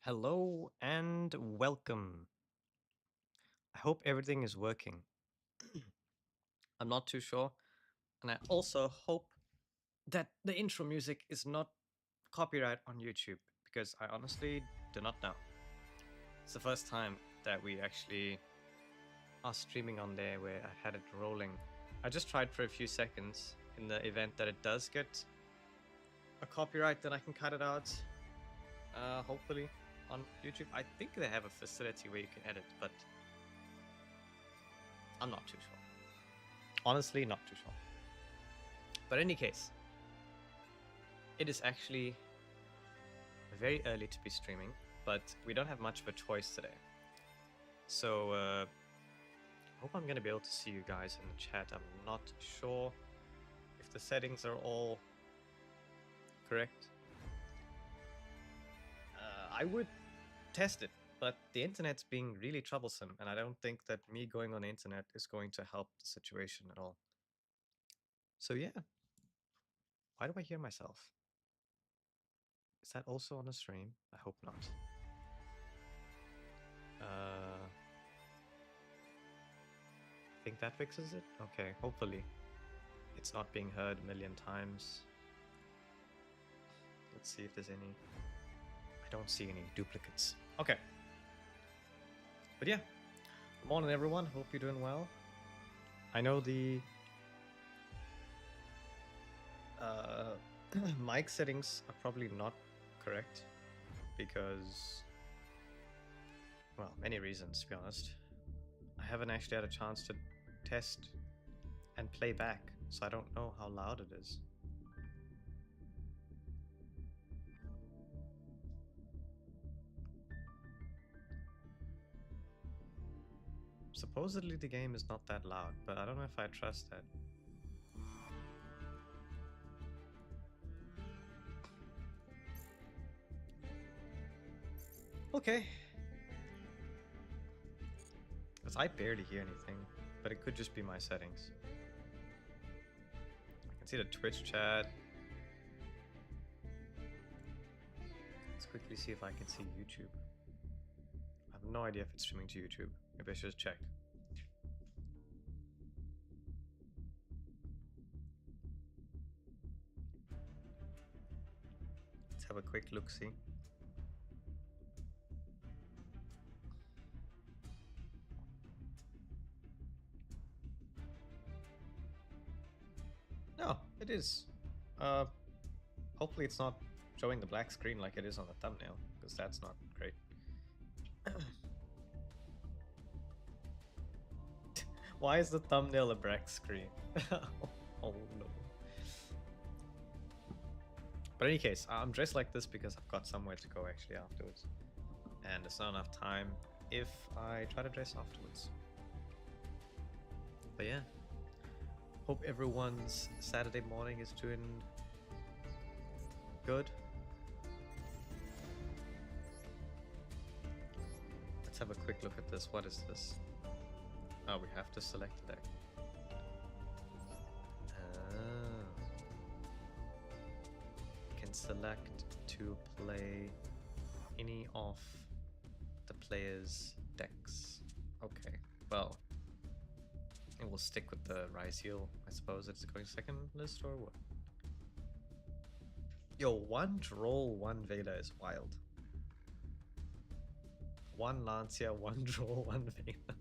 Hello and welcome. I hope everything is working. I'm not too sure. And I also hope that the intro music is not copyright on YouTube because I honestly do not know. It's the first time that we actually are streaming on there where I had it rolling. I just tried for a few seconds in the event that it does get a copyright, then I can cut it out. Hopefully on YouTube. I think they have a facility where you can edit, but I'm not too sure. Honestly, not too sure. But in any case, it is actually very early to be streaming, but we don't have much of a choice today. So, I hope I'm going to be able to see you guys in the chat. I'm not sure if the settings are all correct. I would test it, but the internet's being really troublesome, and I don't think that me going on the internet is going to help the situation at all. So yeah, why do I hear myself? Is that also on the stream? I hope not. I think that fixes it? Okay, hopefully. It's not being heard a million times. Let's see if there's any. I don't see any duplicates. Okay. But yeah, good morning everyone. Hope you're doing well. I know the mic settings are probably not correct because, well, many reasons to be honest. I haven't actually had a chance to test and play back, so I don't know how loud it is. Supposedly the game is not that loud, but I don't know if I trust that. Okay. Because I barely hear anything, but it could just be my settings. I can see the Twitch chat. Let's quickly see if I can see YouTube. I have no idea if it's streaming to YouTube. Maybe I should just check. Let's have a quick look-see. No, it is. Hopefully it's not showing the black screen like it is on the thumbnail, because that's not great. Why is the thumbnail a black screen? Oh no. But in any case, I'm dressed like this because I've got somewhere to go actually afterwards. And there's not enough time if I try to dress afterwards. But yeah. Hope everyone's Saturday morning is doing good. Let's have a quick look at this. What is this? Oh, we have to select the deck. Can select to play any of the player's decks. Okay, well, and we'll stick with the Ryzeal. I suppose it's going second list or what? Yo, one Droll, one Veda is wild. One Lancia, one Droll, one Veda.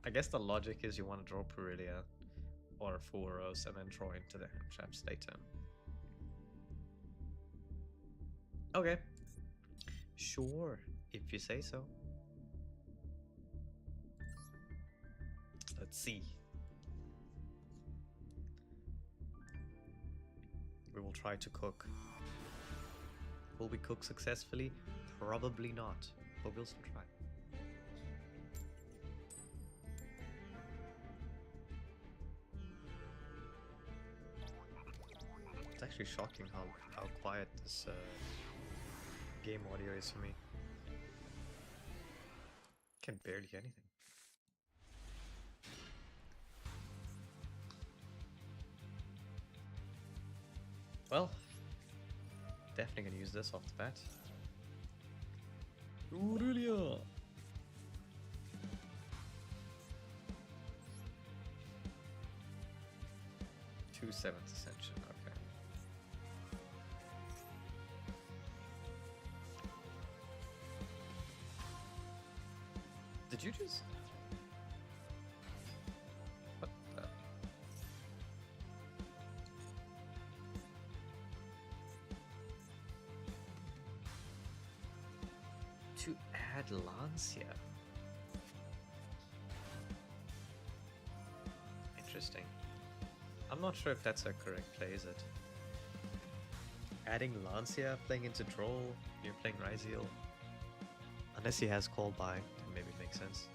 I guess the logic is you want to draw Purilia or Furos and then draw into the hand traps later. Okay. Sure, if you say so. Let's see. We will try to cook. Will we cook successfully? Probably not, but we'll still try. It's actually shocking how quiet this game audio is for me. Can barely hear anything. Well, definitely gonna use this off the bat. Aurelia. 2/7 Ascension, okay. Did you just... What the... To add Lancia? Interesting. I'm not sure if that's a correct play, is it? Adding Lancia, playing into Droll, you're playing Ryzeal. Unless he has Call By, then maybe it makes sense.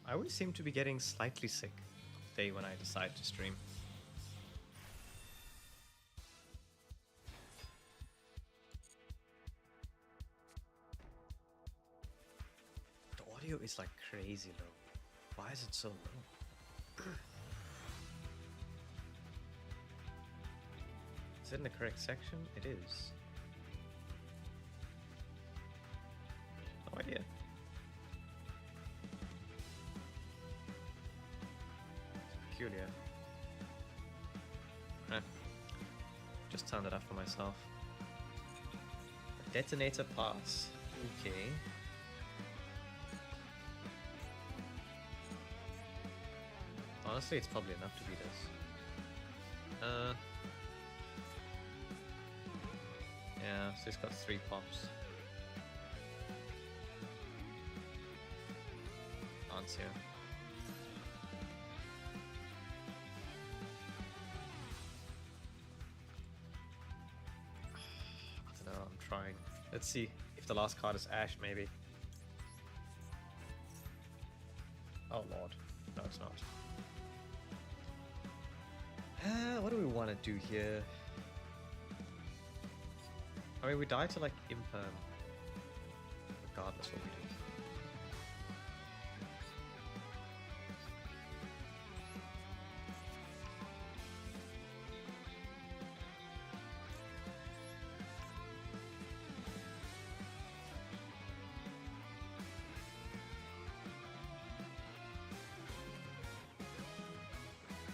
I always seem to be getting slightly sick the day when I decide to stream. The audio is like crazy low. Why is it so low? Is it in the correct section? It is. No idea. Peculiar. Just turned it up for myself. A detonator pass. Okay. Honestly, it's probably enough to beat us. Yeah, so he's got 3 pops. Answer. I don't know, I'm trying. Let's see if the last card is Ash, maybe. Oh lord. No, it's not. What do we want to do here? I mean, we die to like Imperm, regardless what we do.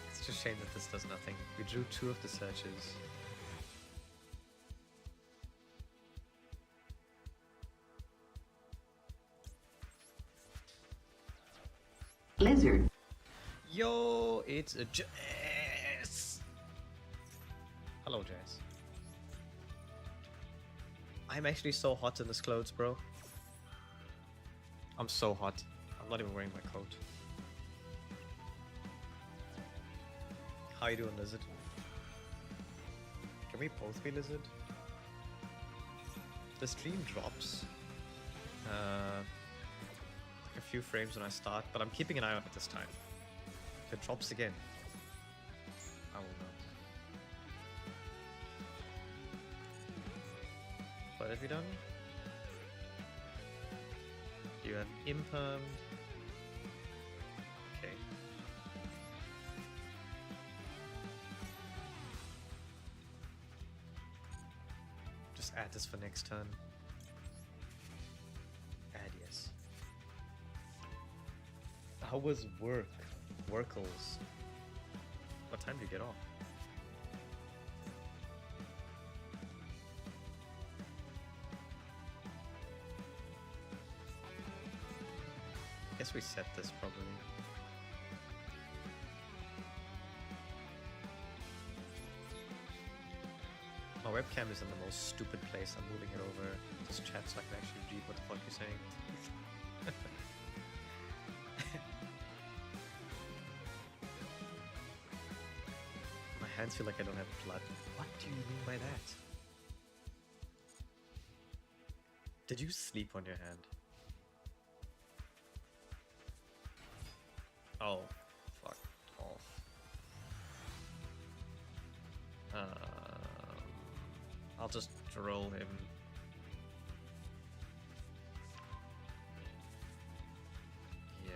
It's just a shame that this does nothing. We drew 2 of the searches. Lizard. Yo, it's a Jazz. Hello, Jazz. I'm actually so hot in this clothes, bro. I'm so hot. I'm not even wearing my coat. How you doing, Lizard? Can we both be Lizard? The stream drops a few frames when I start, but I'm keeping an eye on it this time. If it drops again, I will know. What have you done? You have impermed. Okay. Just add this for next turn. Add yes. How was work? Workles. What time do you get off? Guess we set this probably. My webcam is in the most stupid place. I'm moving it over this chat so I can actually read what the fuck you're saying. My hands feel like I don't have blood. What do you mean by that? Did you sleep on your hand? Oh, fuck off. I'll just troll him. Yeah.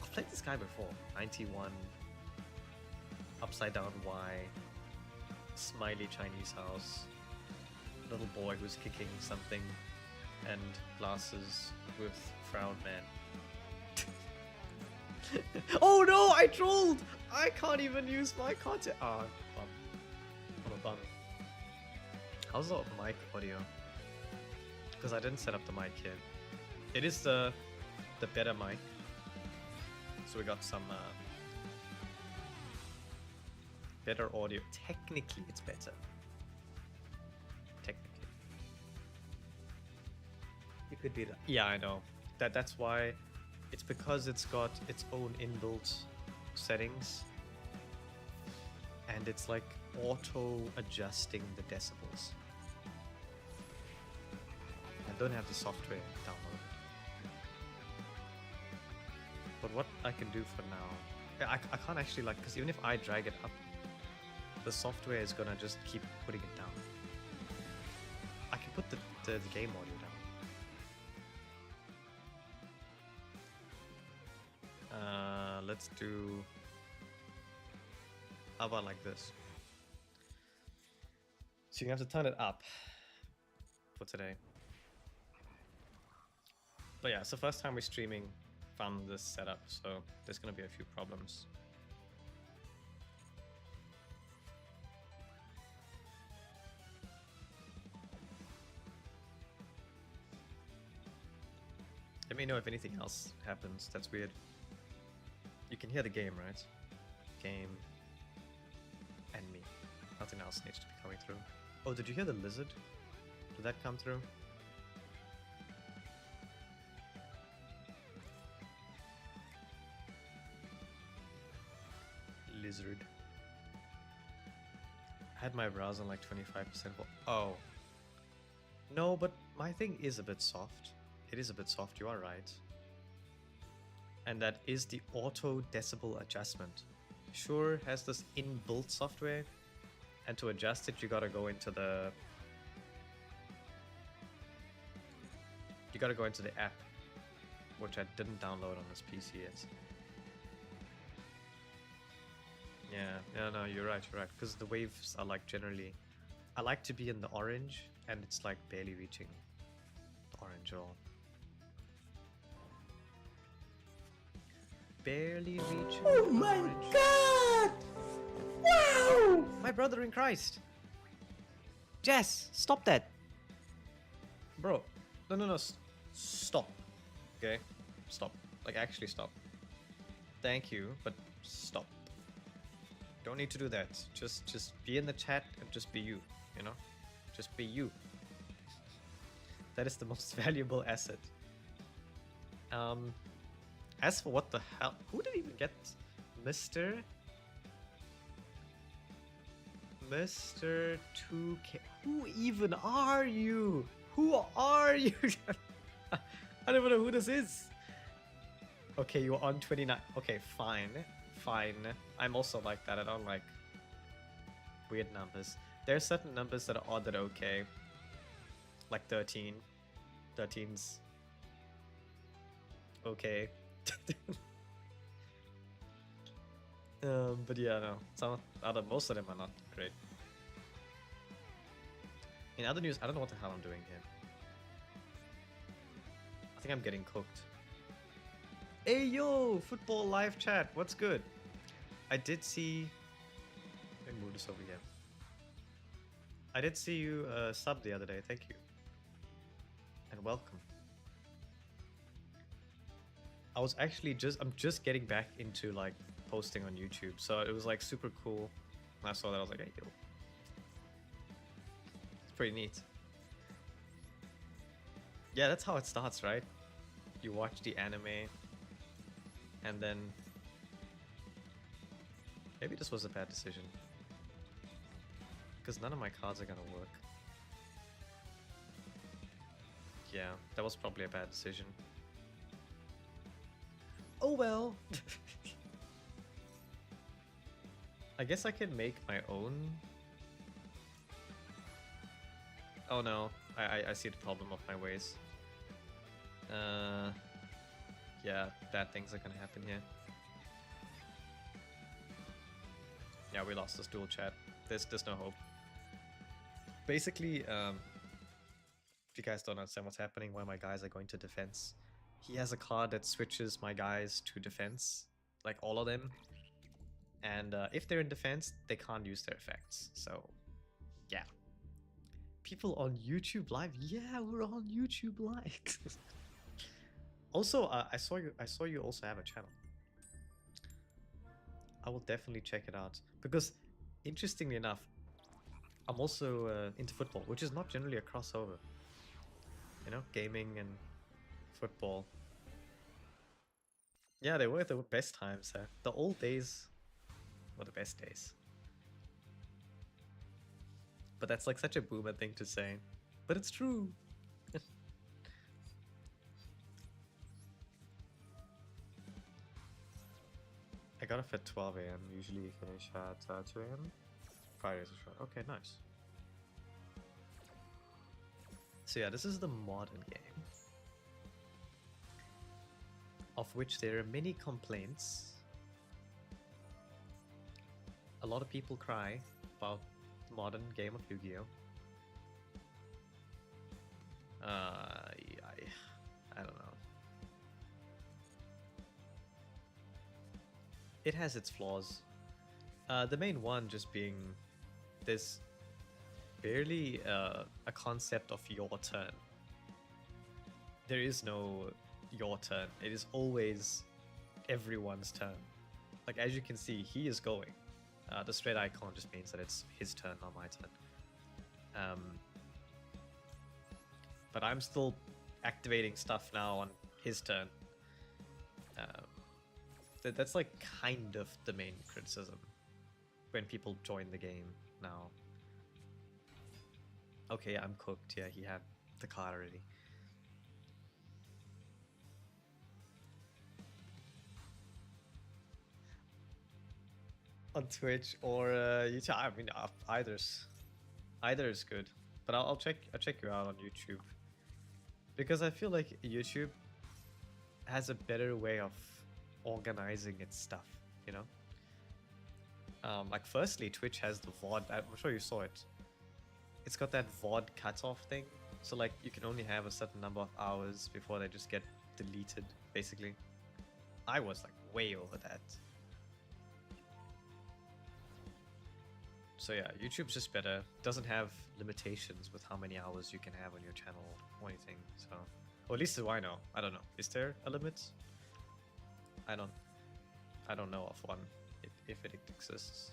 I've played this guy before. 91. Upside down Y. Smiley Chinese house. Little boy who's kicking something. And glasses with frown man. Oh no, I trolled! I can't even use my content. Ah, bum. I'm a bum. How's the mic audio? Because I didn't set up the mic here. It is the better mic. So we got some better audio. Technically, it's better. Technically. You could be that. Yeah, I know. That's why. It's because it's got its own inbuilt settings. And it's like auto adjusting the decibels. I don't have the software downloaded. But what I can do for now, I can't actually like, because even if I drag it up, the software is gonna just keep putting it down. I can put the game audio down. Let's do, how about like this? So you have to turn it up for today. But yeah, it's the first time we're streaming from this setup, so there's gonna be a few problems. Let me know if anything else happens. That's weird. You can hear the game, right? Game and me. Nothing else needs to be coming through. Oh, did you hear the lizard? Did that come through? Lizard. I had my browser on like 25%. Oh. No, but my thing is a bit soft. It is a bit soft, you are right. And that is the auto decibel adjustment. Sure has this inbuilt software, and to adjust it you gotta go into the app, which I didn't download on this PC yet. Yeah, no, you're right, because the waves are like generally, I like to be in the orange, and it's like barely reaching the orange at all. Barely reaching. Oh my god! Wow! My brother in Christ! Jess, stop that! Bro, no, stop. Okay? Stop. Like, actually stop. Thank you, but stop. Don't need to do that. Just be in the chat and just be you, you know? Just be you. That is the most valuable asset. As for what the hell, who did even get Mr. 2K? Who even are you? Who are you? I don't even know who this is. Okay, you're on 29. Okay, fine. I'm also like that. I don't like weird numbers. There are certain numbers that are odd that are okay. Like 13. 13's okay. But yeah, no. Most of them are not great. In other news, I don't know what the hell I'm doing here. I think I'm getting cooked. Hey yo, football live chat. What's good? I did see. Let me move this over here. I did see you sub the other day. Thank you. And welcome. I was actually I'm just getting back into like posting on YouTube, so it was like super cool. When I saw that, I was like, hey yo. It's pretty neat. Yeah, that's how it starts, right? You watch the anime, and then maybe this was a bad decision, because none of my cards are gonna work. Yeah, that was probably a bad decision. Oh well. I guess I can make my own. Oh no, I see the problem of my ways. Yeah, bad things are gonna happen here. Yeah, we lost this duel chat. There's no hope. Basically, if you guys don't understand what's happening, why my guys are going to defense, he has a card that switches my guys to defense, like all of them. And if they're in defense, they can't use their effects. So, yeah. People on YouTube Live? Yeah, we're on YouTube Live. Also, I saw you also have a channel. I will definitely check it out because, interestingly enough, I'm also into football, which is not generally a crossover. You know, gaming and football. Yeah, they were the best times. The old days were the best days. But that's like such a boomer thing to say. But it's true. I got off at 12 a.m. Usually finish at 2 a.m. Fridays are short. Okay, nice. So yeah, this is the modern game, of which there are many complaints. A lot of people cry about the modern game of Yu-Gi-Oh. I don't know. It has its flaws. The main one just being there's barely a concept of your turn. There is no your turn. It is always everyone's turn. Like as you can see, he is going. The straight icon just means that it's his turn, not my turn. But I'm still activating stuff now on his turn. That's like kind of the main criticism when people join the game now. Okay, I'm cooked. Yeah, he had the card already. On Twitch or YouTube, I mean, either is good. But I'll check you out on YouTube because I feel like YouTube has a better way of organizing its stuff. You know, like firstly, Twitch has the VOD. I'm sure you saw it. It's got that VOD cutoff thing. So like you can only have a certain number of hours before they just get deleted, basically. I was like way over that. So yeah, YouTube's just better. Doesn't have limitations with how many hours you can have on your channel or anything. So, or at least do I know. I don't know. Is there a limit? I don't know of one, if it exists.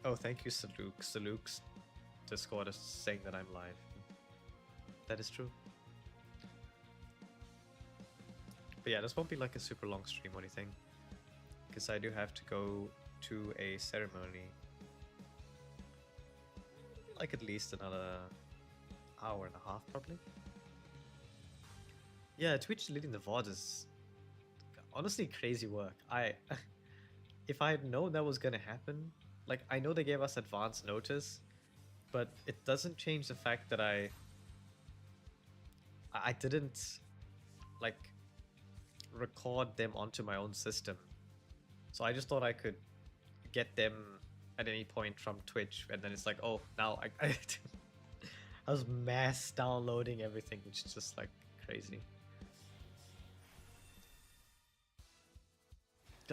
Oh, thank you, Saluk. Saluk's Discord is saying that I'm live. That is true. But yeah, this won't be like a super long stream or anything, because I do have to go to a ceremony. Like at least another hour and a half, probably. Yeah, Twitch deleting the VOD is honestly crazy work. If I had known that was gonna happen, like I know they gave us advance notice, but it doesn't change the fact that I didn't like record them onto my own system. So I just thought I could get them at any point from Twitch, and then it's like, oh, now I was mass downloading everything, which is just like crazy.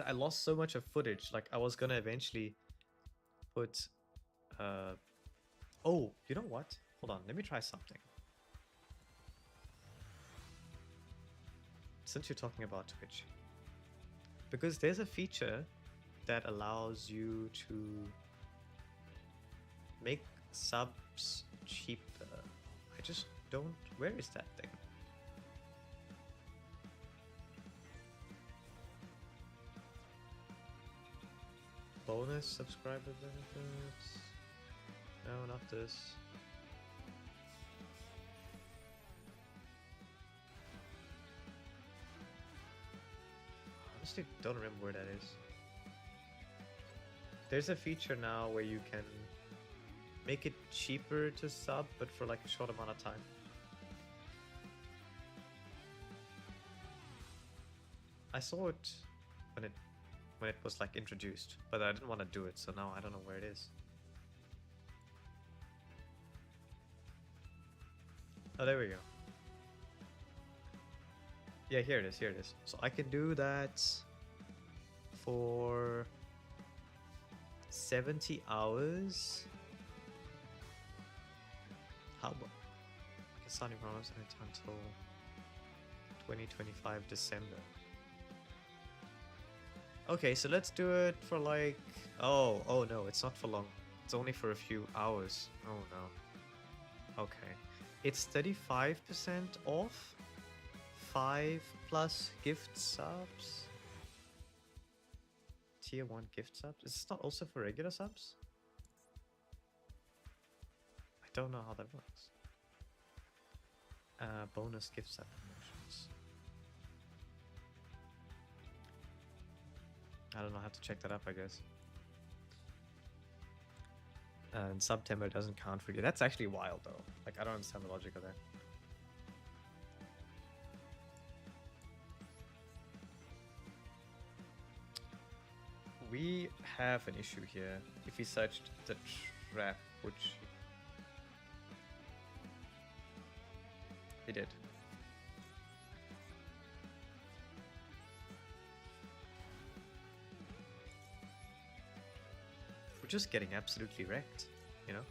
I lost so much of footage. Like I was gonna eventually put oh, you know what? Hold on, let me try something. Since you're talking about Twitch, because there's a feature that allows you to make subs cheaper. I just don't. Where is that thing? Bonus subscriber benefits. No, not this. honestly don't remember where that is. There's a feature now where you can make it cheaper to sub, but for like a short amount of time. I saw it when it was like introduced, but I didn't want to do it, so now I don't know where it is. Oh, there we go. Yeah, here it is, here it is. So I can do that for 70 hours. How about starting from until 2025 December. Okay, so let's do it for like... Oh no, it's not for long. It's only for a few hours. Oh no. Okay. It's 35% off. 5 plus gift subs. Tier 1 gift subs. Is this not also for regular subs? I don't know how that works. Bonus gift sub promotions. I don't know, I have to check that up, I guess. And September doesn't count for you. That's actually wild, though. Like, I don't understand the logic of that. We have an issue here. If we searched the trap, which... He did. We're just getting absolutely wrecked, you know?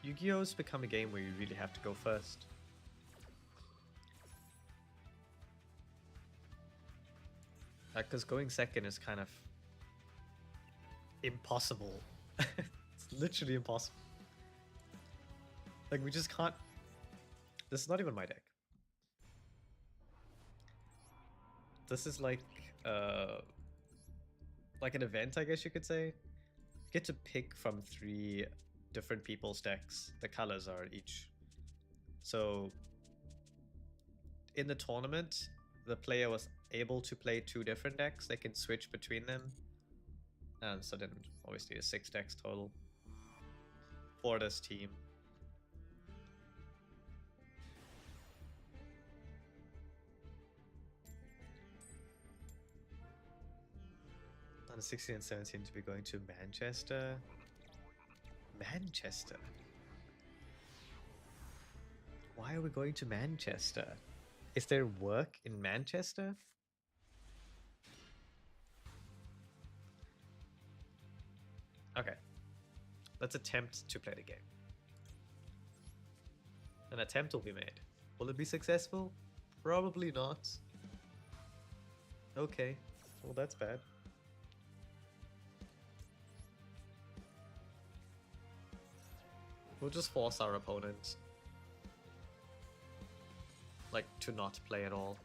Yu-Gi-Oh's become a game where you really have to go first. Because going second is kind of impossible. It's literally impossible. Like, we just can't... This is not even my deck. This is like an event, I guess you could say. You get to pick from 3 different people's decks. The colors are each. So in the tournament, the player was able to play 2 different decks. They can switch between them. And so then obviously there's 6 decks total for this team. On the 16 and 17 to be going to Manchester. Manchester? Why are we going to Manchester? Is there work in Manchester? Okay. Let's attempt to play the game. An attempt will be made. Will it be successful? Probably not. Okay. Well, that's bad. We'll just force our opponent, like, to not play at all.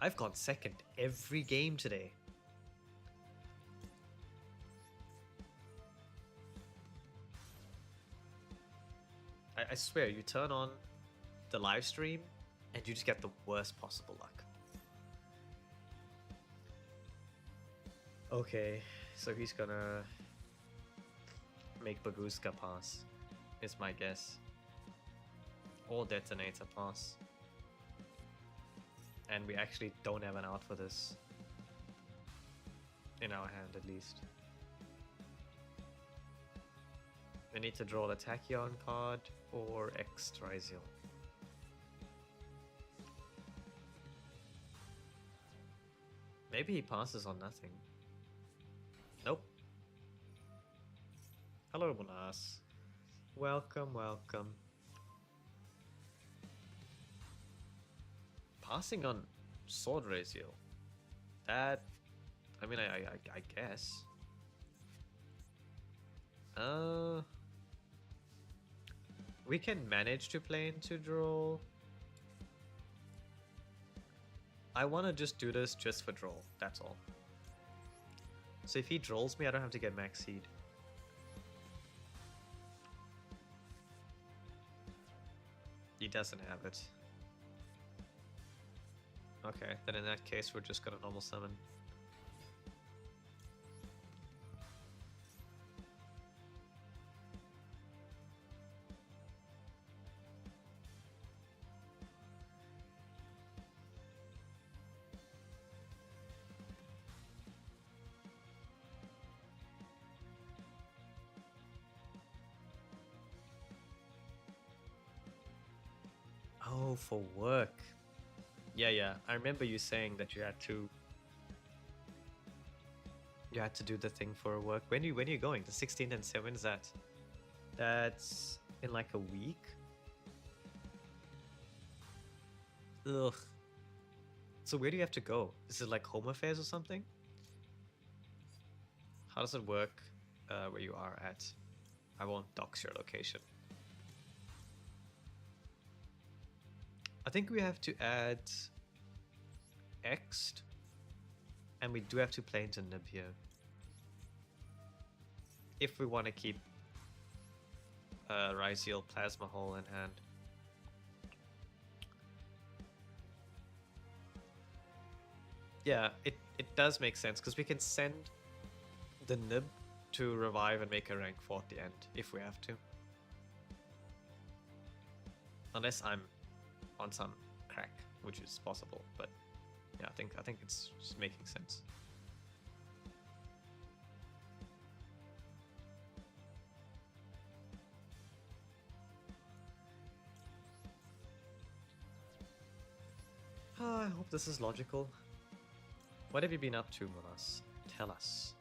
I've gone second every game today. I swear, you turn on the live stream and you just get the worst possible luck. Okay, so he's gonna make Baguska pass, is my guess. Or Detonator pass. And we actually don't have an out for this. In our hand, at least. We need to draw the Tachyon card or X Ryzeal. Maybe he passes on nothing. Nope. Hello, Monas. Welcome, welcome. Passing on Sword Ryzeal. That... I mean, I guess. We can manage to play into draw. I want to just do this just for draw, that's all. So if he draws me, I don't have to get max seed. doesn't have it. Okay, then in that case we're just gonna normal summon. Oh, for work. Yeah. I remember you saying that you had to do the thing for work. When are you going? The 16th and 7th, is that? That's in like a week? Ugh. So where do you have to go? Is it like home affairs or something? How does it work where you are at? I won't dox your location. I think we have to add Ext, and we do have to play into Nib here. If we want to keep Ryzeal Plasma Hole in hand. Yeah, it does make sense, because we can send the Nib to revive and make a rank 4 at the end, if we have to. Unless I'm on some crack, which is possible, but yeah, I think it's just making sense. Oh, I hope this is logical. What have you been up to, Maliss? Tell us.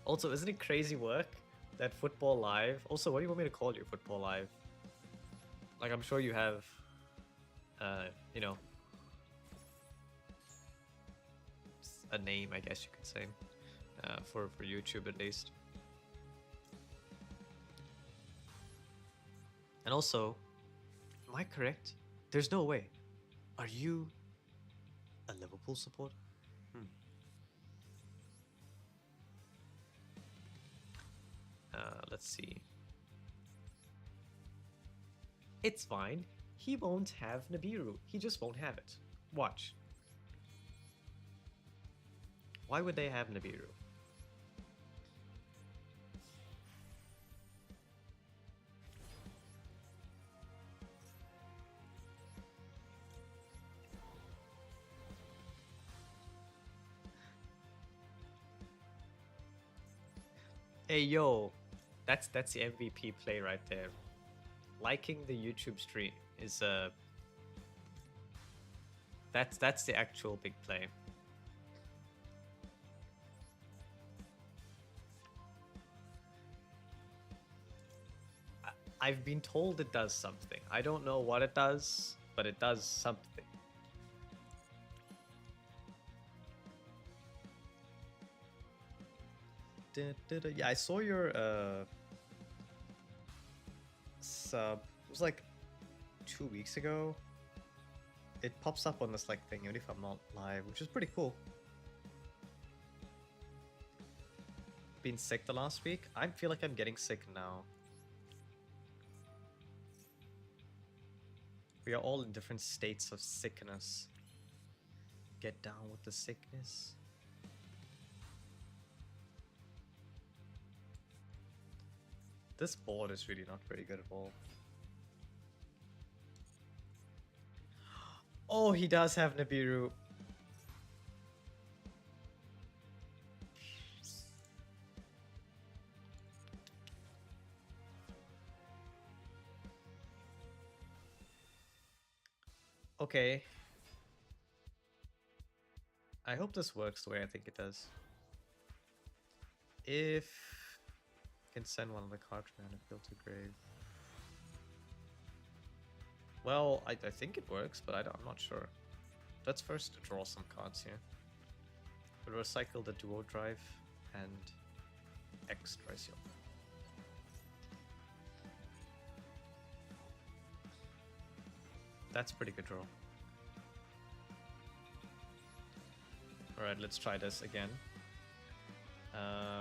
Also, isn't it crazy work that Football Live... Also, what do you want me to call you, Football Live? Like, I'm sure you have, you know, a name, I guess you could say, for YouTube at least. And also, am I correct? There's no way. Are you a Liverpool supporter? Let's see. It's fine. He won't have Nibiru. He just won't have it. Watch. Why would they have Nibiru? Hey yo, that's the MVP play right there. Liking the YouTube stream is that's the actual big play. I've been told it does something. I don't know what it does, but it does something. Yeah, I saw your sub. It was like 2 weeks ago. It pops up on this like thing even if I'm not live, which is pretty cool. Been sick the last week. I feel like I'm getting sick now. We are all in different states of sickness. Get down with the sickness. This board is really not very good at all. Oh, he does have Nibiru. Okay. I hope this works the way I think it does. If I can send one of the cards man and field to grave. Well, I think it works, but I'm not sure. Let's first draw some cards here. We'll recycle the Duo Drive and X Ryzeal. That's pretty good draw. Alright, let's try this again.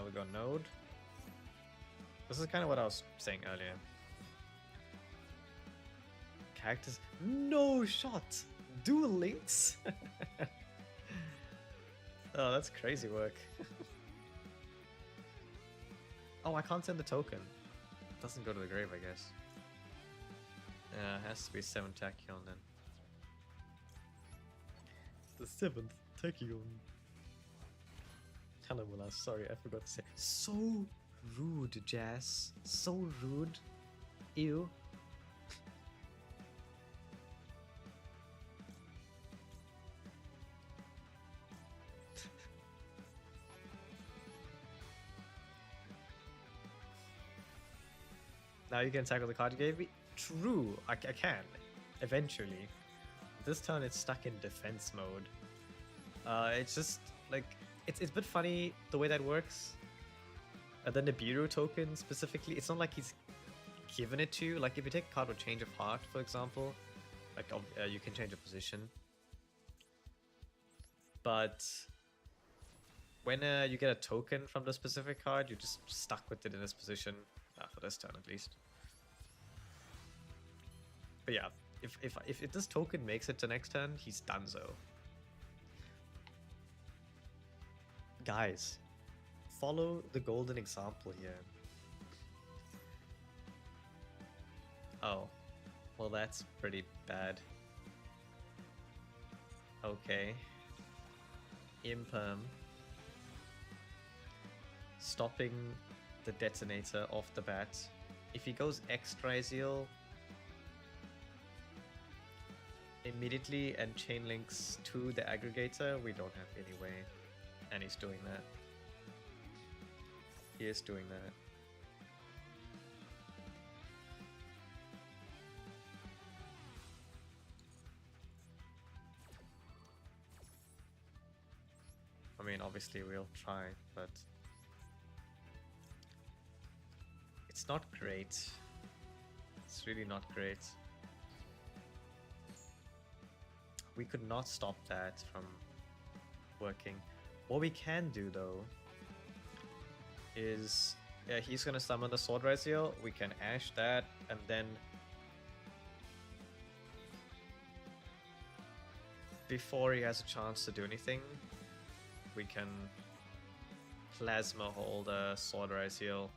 We got Node. This is kind of what I was saying earlier. characters. No shot! Duel links? Oh, that's crazy work. Oh, I can't send the token. Doesn't go to the grave, I guess. Yeah, it has to be 7 Tachyon then. The 7th Tachyon. Hello, Mula. Sorry, I forgot to say. So rude, Jazz. So rude. Ew. Now you can tackle the card you gave me? True, I can. Eventually. This turn it's stuck in defense mode. It's just, like, it's a bit funny the way that works. And then the Bureau token specifically, it's not like he's given it to you. Like, if you take a card with Change of Heart, for example, like, you can change a position. But when you get a token from the specific card, you're just stuck with it in this position. For this turn, at least. But yeah, if this token makes it to next turn, he's donezo. Guys, follow the golden example here. Oh, well that's pretty bad. Okay. Imperm. Stopping the detonator off the bat. If he goes extra Ryzeal immediately and chain links to the aggregator, we don't have any way. And he's doing that. He is doing that. I mean, obviously we'll try, but it's not great. It's really not great. We could not stop that from working. What we can do though is, yeah, he's gonna summon the Sword Ryzeal. We can Ash that, and then before he has a chance to do anything, we can Plasma hold a Sword Ryzeal.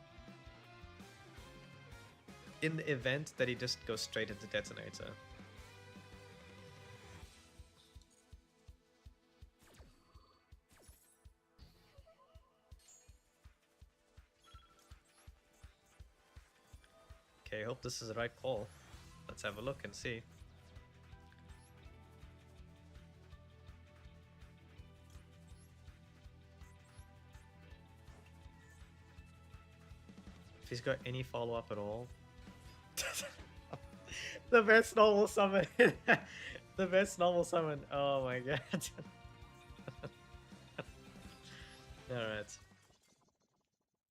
In the event that he just goes straight into Detonator. Okay, I hope this is the right call. Let's have a look and see. If he's got any follow-up at all. The best normal summon. The best normal summon. Oh my god. Alright.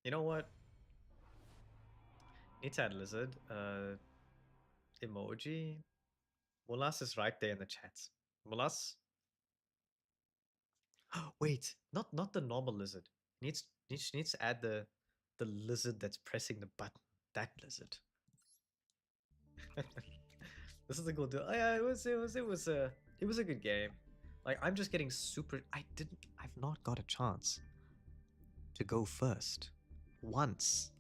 You know what? Need to add lizard. Emoji. Molass is right there in the chat. Molass. Wait, not the normal lizard. Needs to add the lizard that's pressing the button. That lizard. This is a good deal. Oh, yeah, it was a good game. Like, I'm just getting super. I've not got a chance to go first once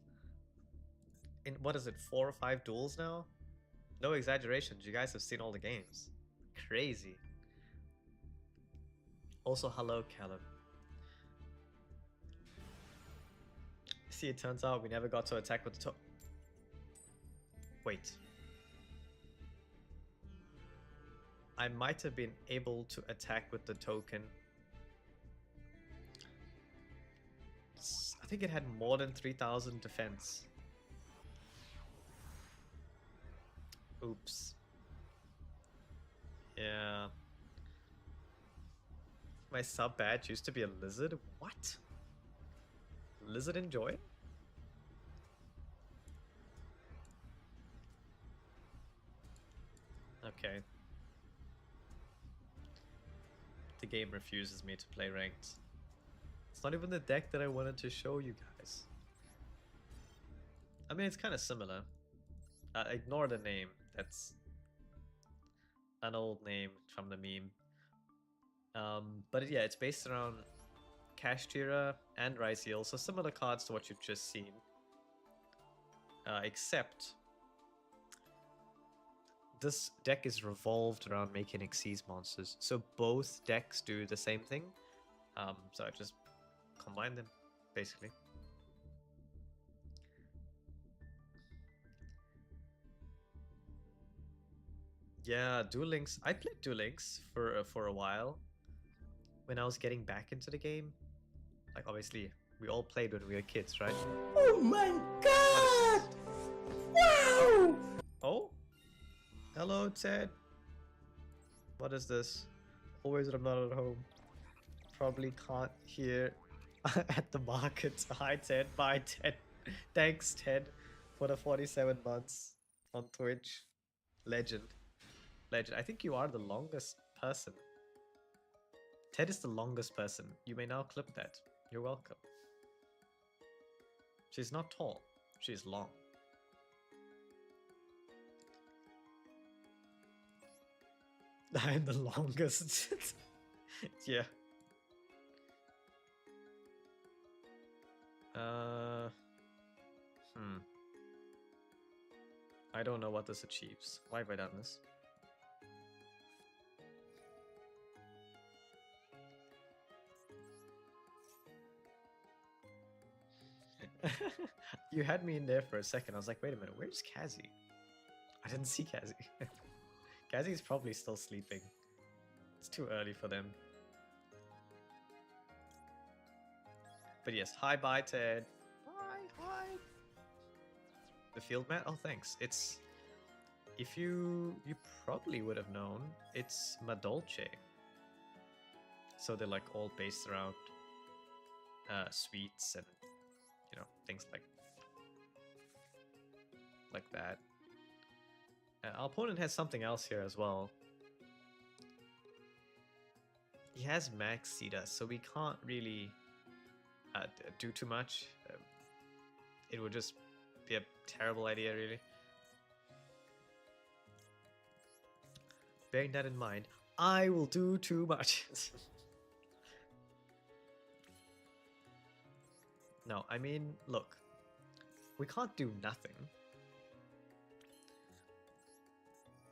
in, what is it, 4 or 5 duels now? No exaggerations, you guys have seen all the games. Crazy. Also, hello, Callum. See, it turns out we never got to attack with the top. Wait. I might have been able to attack with the token. I think it had more than 3000 defense. Oops. Yeah. My sub badge used to be a lizard? What? Lizard enjoy? Okay. The game refuses me to play ranked. It's not even the deck that I wanted to show you guys. I mean, it's kind of similar. Ignore the name. That's an old name from the meme. But yeah, it's based around Kashtira and Ryzeal, so similar cards to what you've just seen. Except this deck is revolved around making Xyz monsters. So both decks do the same thing. So I just combine them, basically. Yeah, Duel Links. I played Duel Links for a while when I was getting back into the game. Like, obviously, we all played when we were kids, right? Oh my god! Wow! Oh? Hello, Ted. What is this? Always when I'm not at home. Probably can't hear at the market. Hi, Ted. Bye, Ted. Thanks, Ted, for the 47 months on Twitch. Legend. Legend. I think you are the longest person. Ted is the longest person. You may now clip that. You're welcome. She's not tall. She's long. I'm the longest. Yeah. I don't know what this achieves. Why have I done this? You had me in there for a second. I was like, wait a minute, where's Kazi? I didn't see Kazi. Kazi's probably still sleeping. It's too early for them. But yes, hi-bye, Ted. Hi. The field mat? Oh, thanks. It's... If you probably would have known, it's Madolce. So they're like all based around sweets and, you know, things like that. Our opponent has something else here as well. He has max Cedar, so we can't really do too much. It would just be a terrible idea, really. Bearing that in mind, I will do too much. No, I mean, look. We can't do nothing.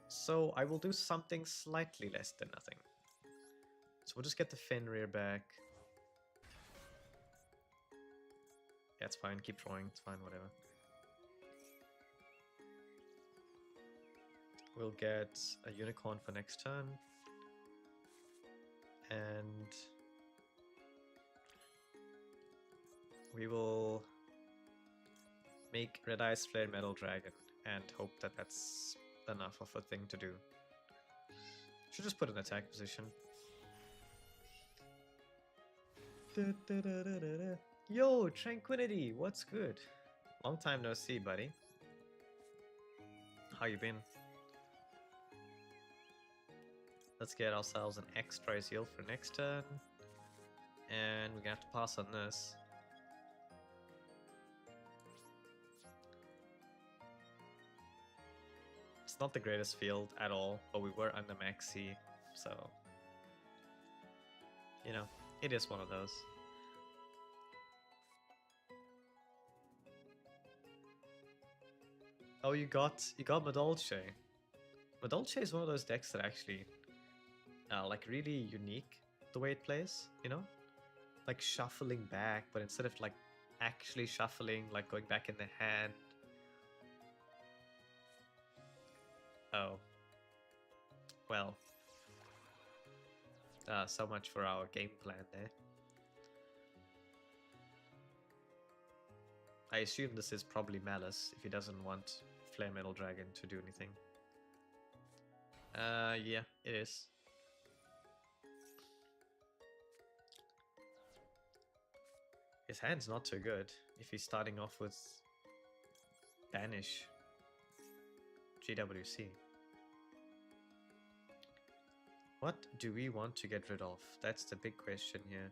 So I will do something slightly less than nothing. So we'll just get the Fenrir back. Yeah, it's fine. Keep drawing. It's fine, whatever. We'll get a unicorn for next turn. And we will make Red Eyes Flare Metal Dragon and hope that that's enough of a thing to do. Should just put an attack position. Yo, Tranquility, what's good? Long time no see, buddy. How you been? Let's get ourselves an extra Ryzeal for next turn. And we're gonna have to pass on this. It's not the greatest field at all, but we were under maxi, so... You know, it is one of those. Oh, you got Madolce. Madolce is one of those decks that actually, like, really unique the way it plays, you know? Like shuffling back, but instead of like actually shuffling, like going back in the hand. Oh. Well. So much for our game plan there. I assume this is probably maliss if he doesn't want Flare Metal Dragon to do anything. Yeah, it is. His hand's not too good if he's starting off with Banish GWC. What do we want to get rid of? That's the big question here.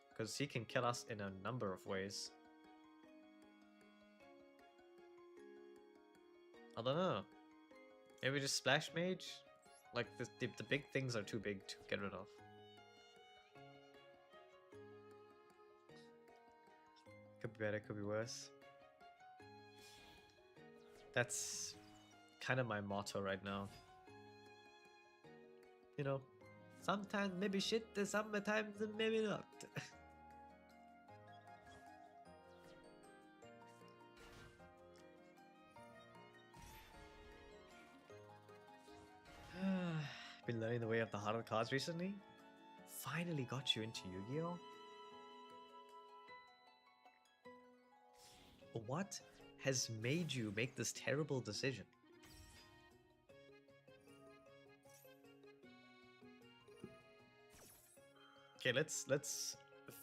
Because he can kill us in a number of ways. I don't know. Maybe just Splash Mage? Like, the big things are too big to get rid of. Could be better, could be worse. That's kind of my motto right now. You know, sometimes maybe shit, sometimes maybe not. Been learning the way of the harder cards recently. Finally got you into Yu-Gi-Oh! What has made you make this terrible decision? Okay, let's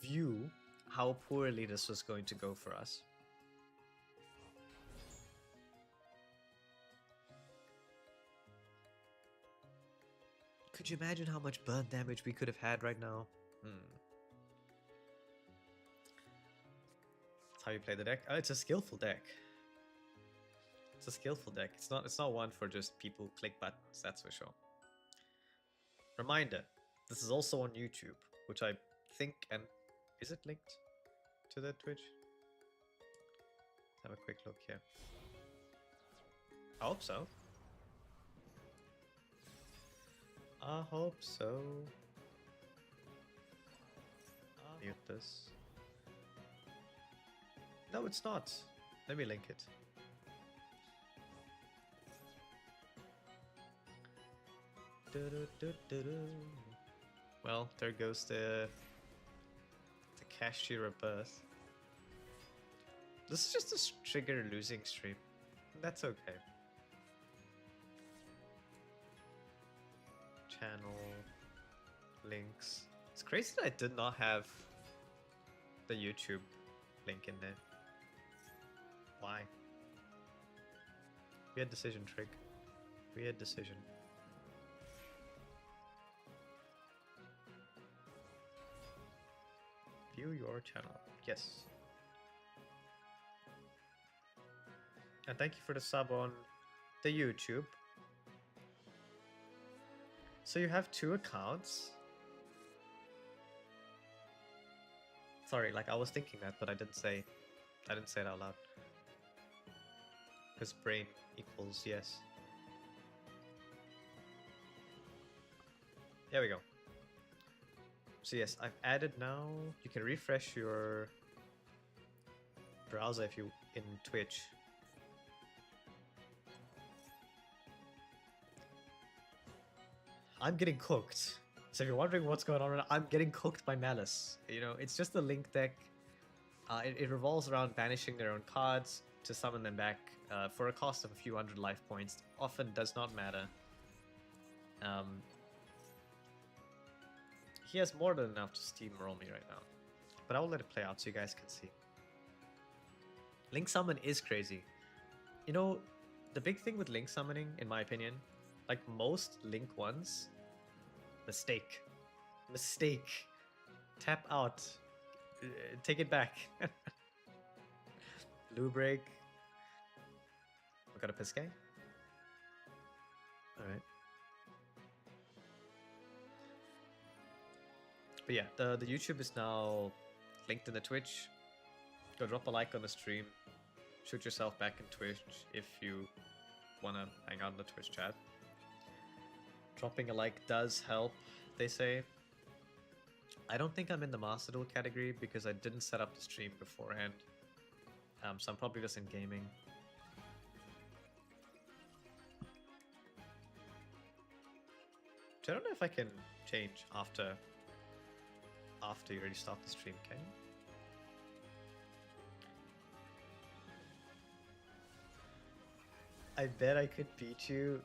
view how poorly this was going to go for us. Could you imagine how much burn damage we could have had right now? That's how you play the deck. Oh, it's a skillful deck. It's a skillful deck. It's not one for just people who click buttons, that's for sure. Reminder, this is also on YouTube, which I think, and is it linked to the Twitch? Let's have a quick look here. I hope so. I hope so. I'll mute this. No, it's not. Let me link it. Well, there goes the Kashtira birth. This is just a trigger losing stream. That's okay. Channel links. It's crazy that I did not have the YouTube link in there. Why? Weird decision, Trig. Weird decision. View your channel. Yes. And thank you for the sub on the YouTube. So you have 2 accounts? Sorry, like I was thinking that, but I didn't say it out loud. Because brain equals yes. There we go. So yes, I've added now. You can refresh your browser if you in Twitch. I'm getting cooked. So if you're wondering what's going on, I'm getting cooked by Maliss. You know, it's just a link deck. It revolves around banishing their own cards to summon them back for a cost of a few hundred life points. Often does not matter. He has more than enough to steamroll me right now. But I will let it play out so you guys can see. Link summon is crazy. You know, the big thing with link summoning, in my opinion, like most link ones, mistake. Mistake. Tap out. Take it back. Blue break. We got a Piscay. Alright. But yeah, the YouTube is now linked in the Twitch. Go drop a like on the stream. Shoot yourself back in Twitch if you want to hang out in the Twitch chat. Dropping a like does help, they say. I don't think I'm in the Masterduel category because I didn't set up the stream beforehand. So I'm probably just in gaming. So I don't know if I can change after you already start the stream, can you? I bet I could beat you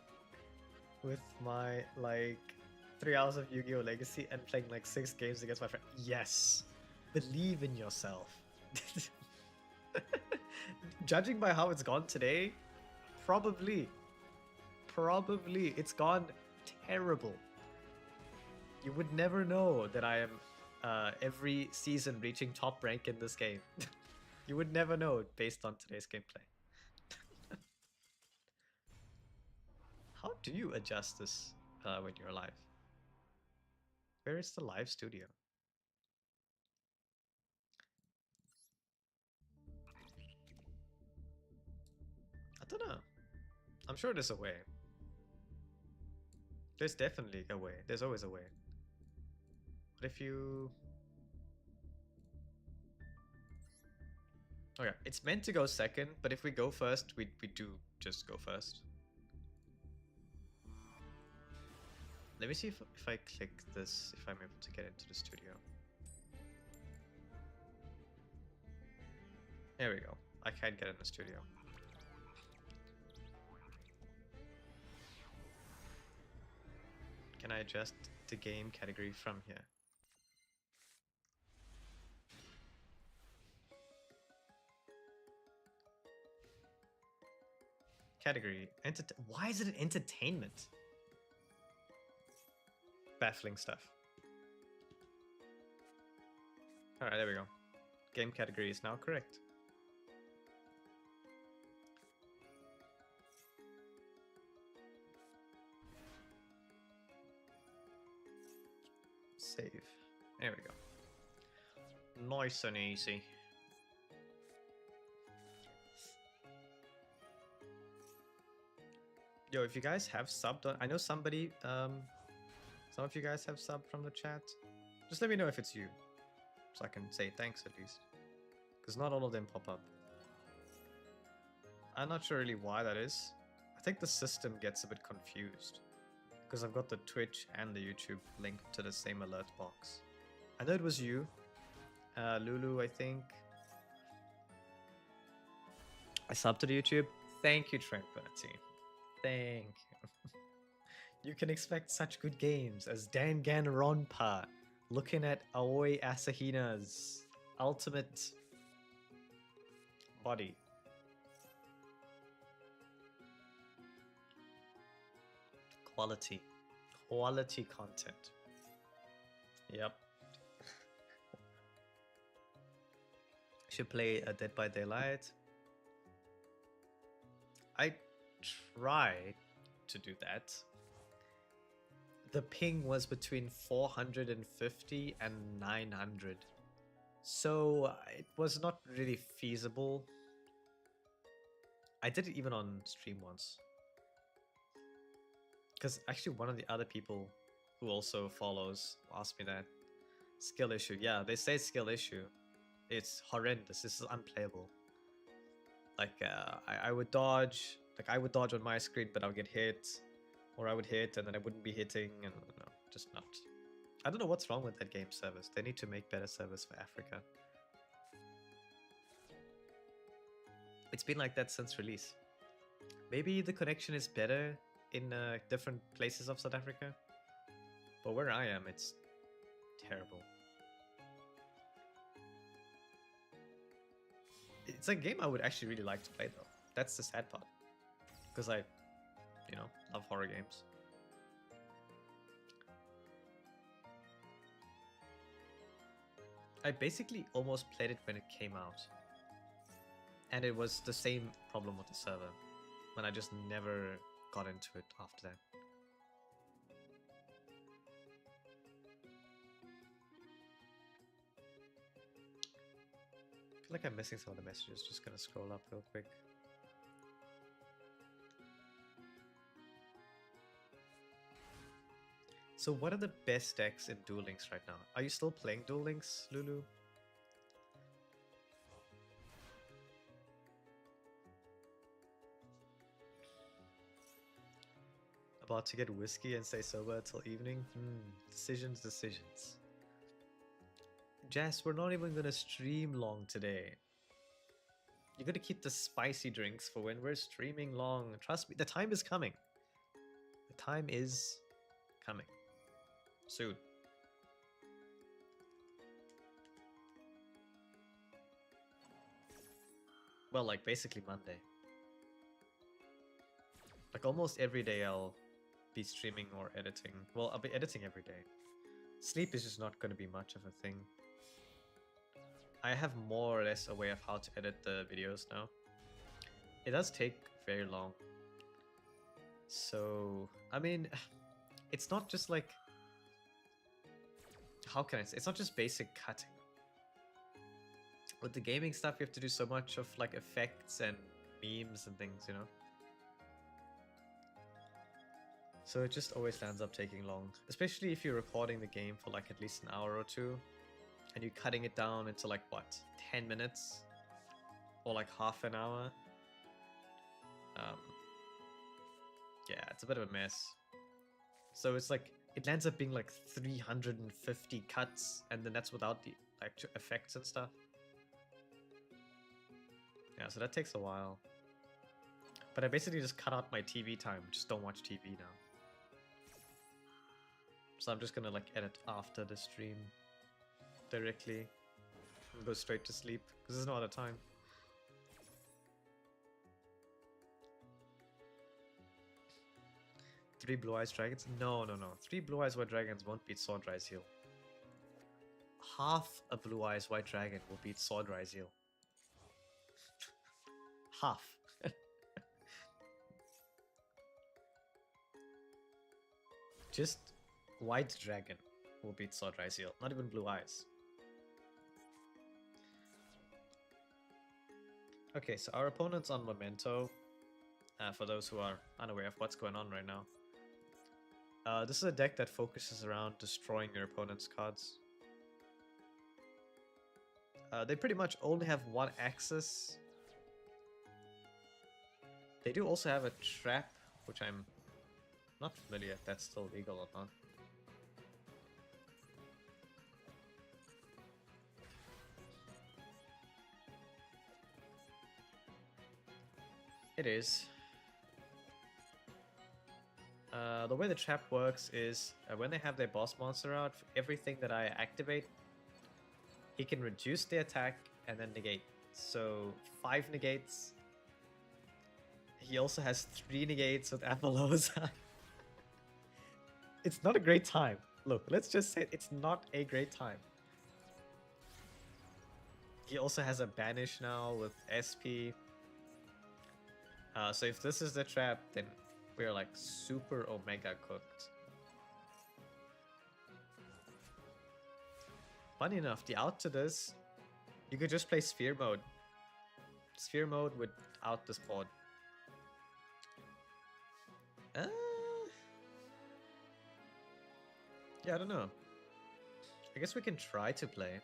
with my, like, 3 hours of Yu-Gi-Oh! Legacy and playing, like, 6 games against my friend. Yes! Believe in yourself. Judging by how it's gone today, probably. Probably. It's gone terrible. You would never know that I am every season reaching top rank in this game. You would never know based on today's gameplay. How do you adjust this? when you're live. Where is the live studio? I don't know. I'm sure there's a way. There's definitely a way. There's always a way. But if you... Okay, it's meant to go second, but if we go first, we do just go first. Let me see if I click this, if I'm able to get into the studio. There we go. I can't get in the studio. Can I adjust the game category from here? Category. Why is it an entertainment? Baffling stuff. Alright, there we go. Game category is now correct. Save. There we go. Nice and easy. Yo, if you guys have subbed on, I know somebody, some of you guys have subbed from the chat. Just let me know if it's you, so I can say thanks at least. Because not all of them pop up. I'm not sure really why that is. I think the system gets a bit confused. Because I've got the Twitch and the YouTube linked to the same alert box. I know it was you. Lulu, I think. I subbed to the YouTube. Thank you, Tranquility. Thank you. You can expect such good games as Danganronpa, looking at Aoi Asahina's ultimate body. Quality. Quality content. Yep. Should play a Dead by Daylight. I tried to do that. The ping was between 450 and 900. So it was not really feasible. I did it even on stream once. Because actually one of the other people who also follows asked me that. Skill issue. Yeah, they say skill issue. It's horrendous. This is unplayable. Like, I would dodge. Like, I would dodge on my screen, but I would get hit. Or I would hit, and then I wouldn't be hitting. And no, just not. I don't know what's wrong with that game service. They need to make better service for Africa. It's been like that since release. Maybe the connection is better in different places of South Africa. But where I am, it's terrible. It's a game I would actually really like to play, though. That's the sad part. Because I, you know, love horror games. I basically almost played it when it came out. And it was the same problem with the server. When I just never got into it after that. I feel like I'm missing some of the messages. Just gonna scroll up real quick. So what are the best decks in Duel Links right now? Are you still playing Duel Links, Lulu? About to get whiskey and stay sober till evening? Decisions, decisions. Jess, we're not even gonna stream long today. You're gonna keep the spicy drinks for when we're streaming long. Trust me, the time is coming. The time is coming. Soon. Well, like basically Monday. Like almost every day I'll be streaming or editing. Well, I'll be editing every day. Sleep is just not going to be much of a thing. I have more or less a way of how to edit the videos now. It does take very long. So, I mean, it's not just like, how can I say? It's not just basic cutting. With the gaming stuff, you have to do so much of like effects and memes and things, you know? So it just always ends up taking long, especially if you're recording the game for like at least an hour or two, and you're cutting it down into like what, 10 minutes or like half an hour. Yeah, it's a bit of a mess. So it's like it ends up being like 350 cuts, and then that's without the actual effects and stuff. Yeah, so that takes a while. But I basically just cut out my TV time. Just don't watch TV now. So I'm just gonna like edit after the stream directly and go straight to sleep because there's no other time. Three Blue Eyes Dragons? No. Three Blue Eyes White Dragons won't beat Sword Ryzeal. Half a Blue Eyes White Dragon will beat Sword Ryzeal. Half. Just White Dragon will beat Sword Ryzeal, not even Blue Eyes. Okay, so our opponent's on Memento, for those who are unaware of what's going on right now. This is a deck that focuses around destroying your opponent's cards. They pretty much only have one axis. They do also have a trap, which I'm not familiar if that's still legal or not. It is. The way the trap works is when they have their boss monster out, for everything that I activate, he can reduce the attack and then negate. So 5 negates. He also has 3 negates with Apollosa. It's not a great time. Look, let's just say it's not a great time. He also has a banish now with SP. So if this is the trap, then we're like super omega cooked. Funny enough, the out to this, you could just play Sphere mode. Sphere mode without this board. Yeah, I don't know. I guess we can try to play.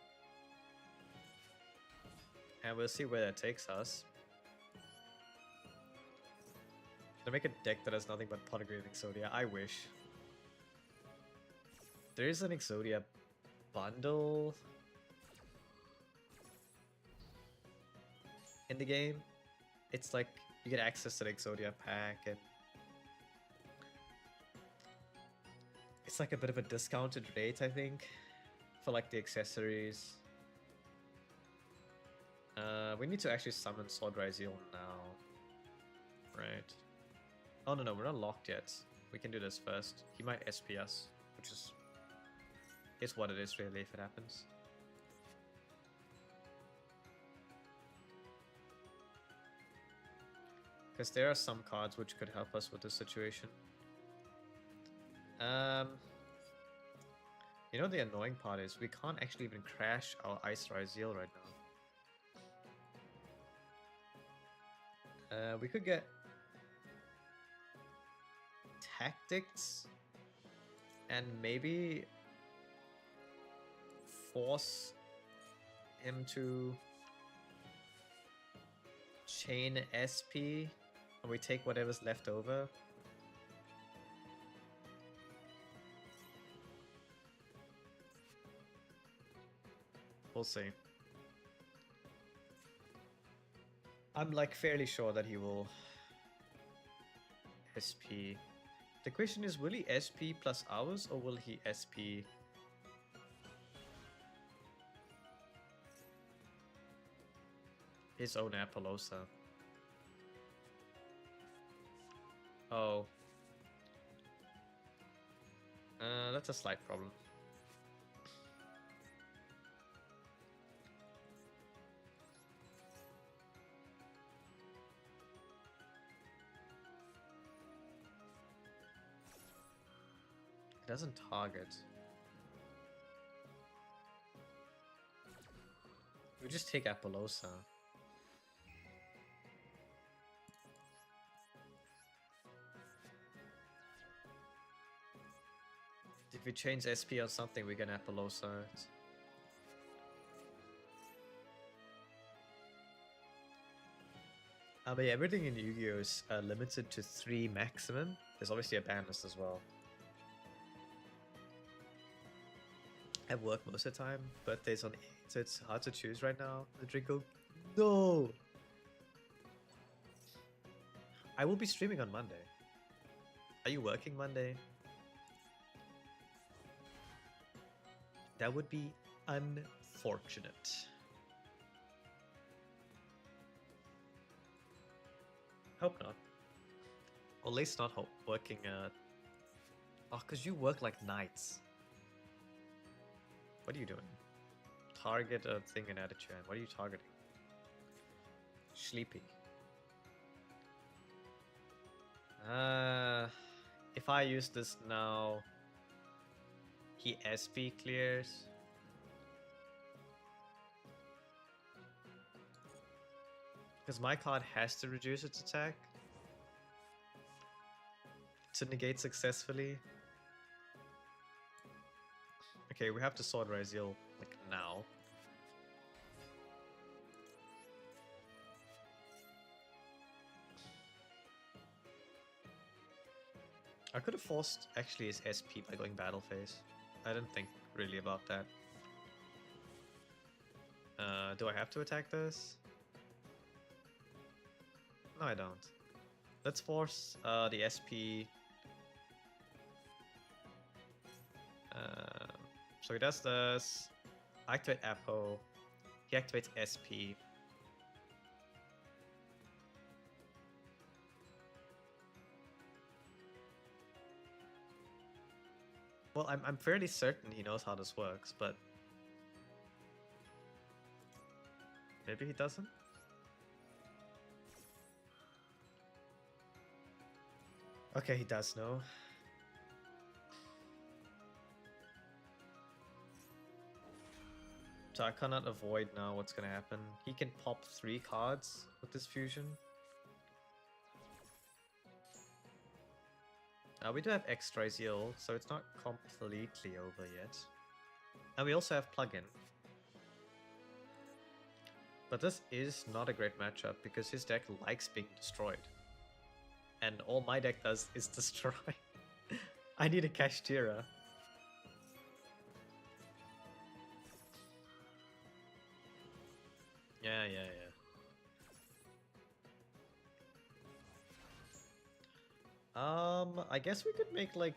And we'll see where that takes us. Can I make a deck that has nothing but Pottergrave Exodia? I wish. There is an Exodia bundle in the game. It's like you get access to the Exodia pack, and it's like a bit of a discounted rate, I think, for like the accessories. We need to actually summon Sword Ryzeal now. Right. Oh no, we're not locked yet. We can do this first. He might SP us, which is what it is really if it happens. Because there are some cards which could help us with this situation. You know, the annoying part is we can't actually even crash our Ice Ryzeal right now. We could get Tactics and maybe force him to chain SP and we take whatever's left over. We'll see. I'm like fairly sure that he will SP. The question is, will he SP plus ours or will he SP his own Apollosa? Oh. That's a slight problem. doesn't target. We just take Apollosa. If we change SP or something, we can Apollosa it. But yeah, everything in Yu-Gi-Oh! Is limited to 3 maximum. There's obviously a ban list as well. I work most of the time, birthday's on 8, so it's hard to choose right now. The Drinko. No! I will be streaming on Monday. Are you working Monday? That would be unfortunate. Hope not. Or at least not working oh, because you work like nights. What are you doing? Target a thing and add a chain. What are you targeting? Sleepy. If I use this now, he SP clears. Because my card has to reduce its attack to negate successfully. Okay, we have to sword Ryzeal like now. I could have forced actually his SP by going battle phase. I didn't think really about that. Do I have to attack this? No, I don't. Let's force the SP. So he does this. Activate Apo. He activates SP. Well, I'm fairly certain he knows how this works, but maybe he doesn't? Okay, he does know. So I cannot avoid now what's gonna happen. He can pop 3 cards with this fusion. We do have extra Ryzeal, so it's not completely over yet. And we also have plugin. But this is not a great matchup because his deck likes being destroyed. And all my deck does is destroy. I need a Kashtira. Yeah. I guess we could make like...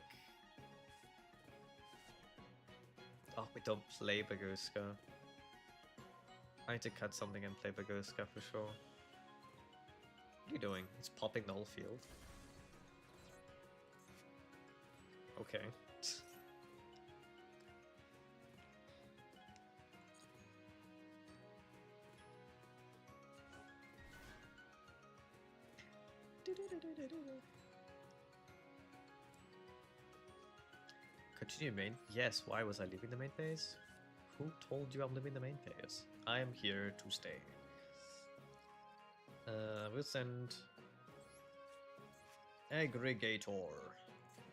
Oh, we don't play Baguska. I need to cut something and play Baguska for sure. What are you doing? It's popping the whole field. Okay. Continue main? Yes, why was I leaving the main phase? Who told you I'm leaving the main phase? I am here to stay. We'll send Aggregator.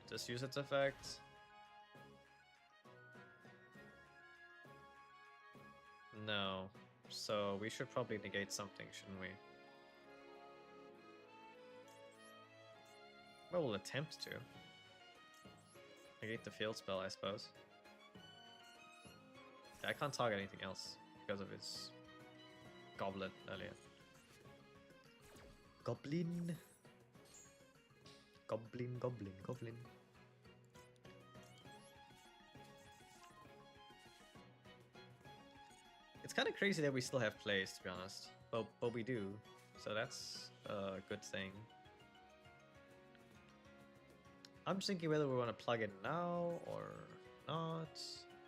Just use its effect. No. So we should probably negate something, shouldn't we? Well, we'll attempt to. Negate the field spell, I suppose. Yeah, I can't target anything else because of its goblet earlier. Goblin. Goblin. It's kind of crazy that we still have plays, to be honest. But we do. So that's a good thing. I'm just thinking whether we want to plug in now or not.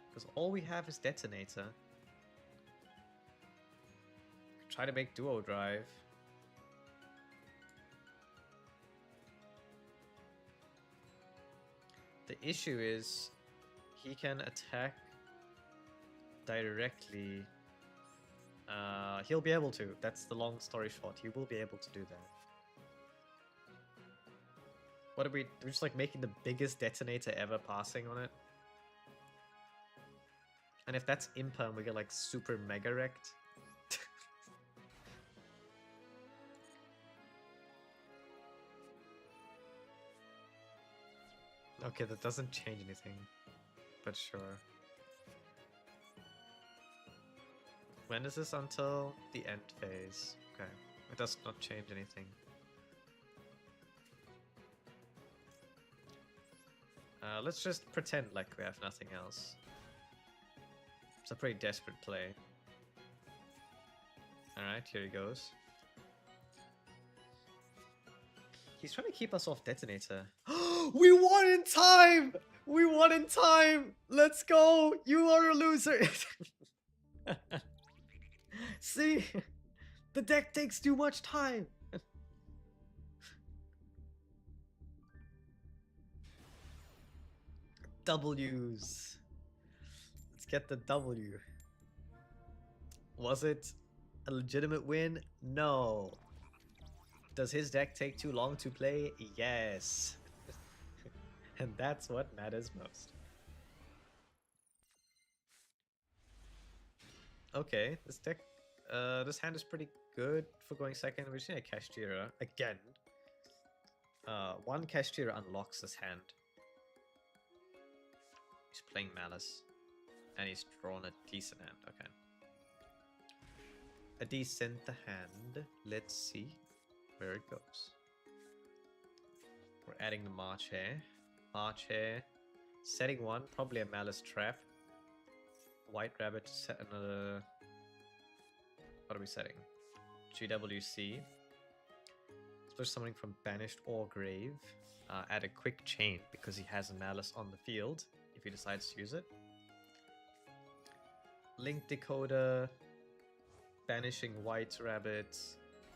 Because all we have is Detonator. Try to make Duo Drive. The issue is he can attack directly. He'll be able to. That's the long story short. He will be able to do that. What are we? We're just like making the biggest detonator ever passing on it. And if that's imperm, we get like super mega wrecked. Okay, that doesn't change anything, but sure. When is this? Until the end phase. Okay, it does not change anything. Let's just pretend like we have nothing else. It's a pretty desperate play. Alright, here he goes. He's trying to keep us off detonator. We won in time! We won in time! Let's go! You are a loser! See? The deck takes too much time! W's. Let's get the W. Was it a legitimate win? No. Does his deck take too long to play? Yes. And that's what matters most. Okay, this deck, this hand is pretty good for going second. We're just gonna Kashtira again. One Kashtira unlocks this hand. He's playing Malice. And he's drawn a decent hand, okay. A decent hand. Let's see where it goes. We're adding the March here. March here. Setting one, probably a Malice trap. White Rabbit to set another... What are we setting? GWC. Push something from Banished or Grave. Add a quick chain because he has a Malice on the field if he decides to use it. Link Decoder. Banishing White Rabbit.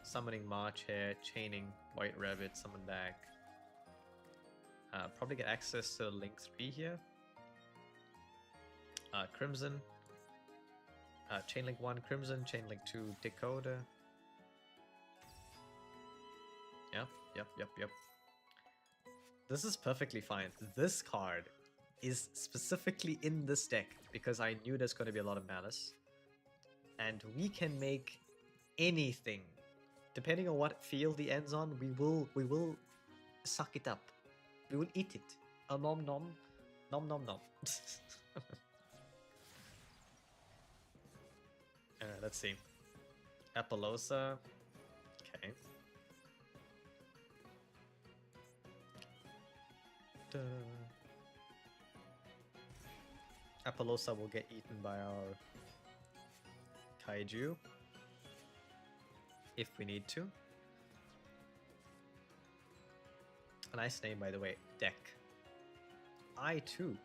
Summoning March Hare. Chaining White Rabbit. Summon back. Probably get access to Link 3 here. Crimson. Chainlink 1 Crimson. Chainlink 2 Decoder. Yep. This is perfectly fine. This card is specifically in this deck because I knew there's going to be a lot of Malice. And we can make anything. Depending on what field he ends on, we will suck it up. We will eat it. A nom nom. Nom nom nom. Let's see. Apollosa. Okay. Apollosa will get eaten by our Kaiju. If we need to. A nice name, by the way. Deck. I, too,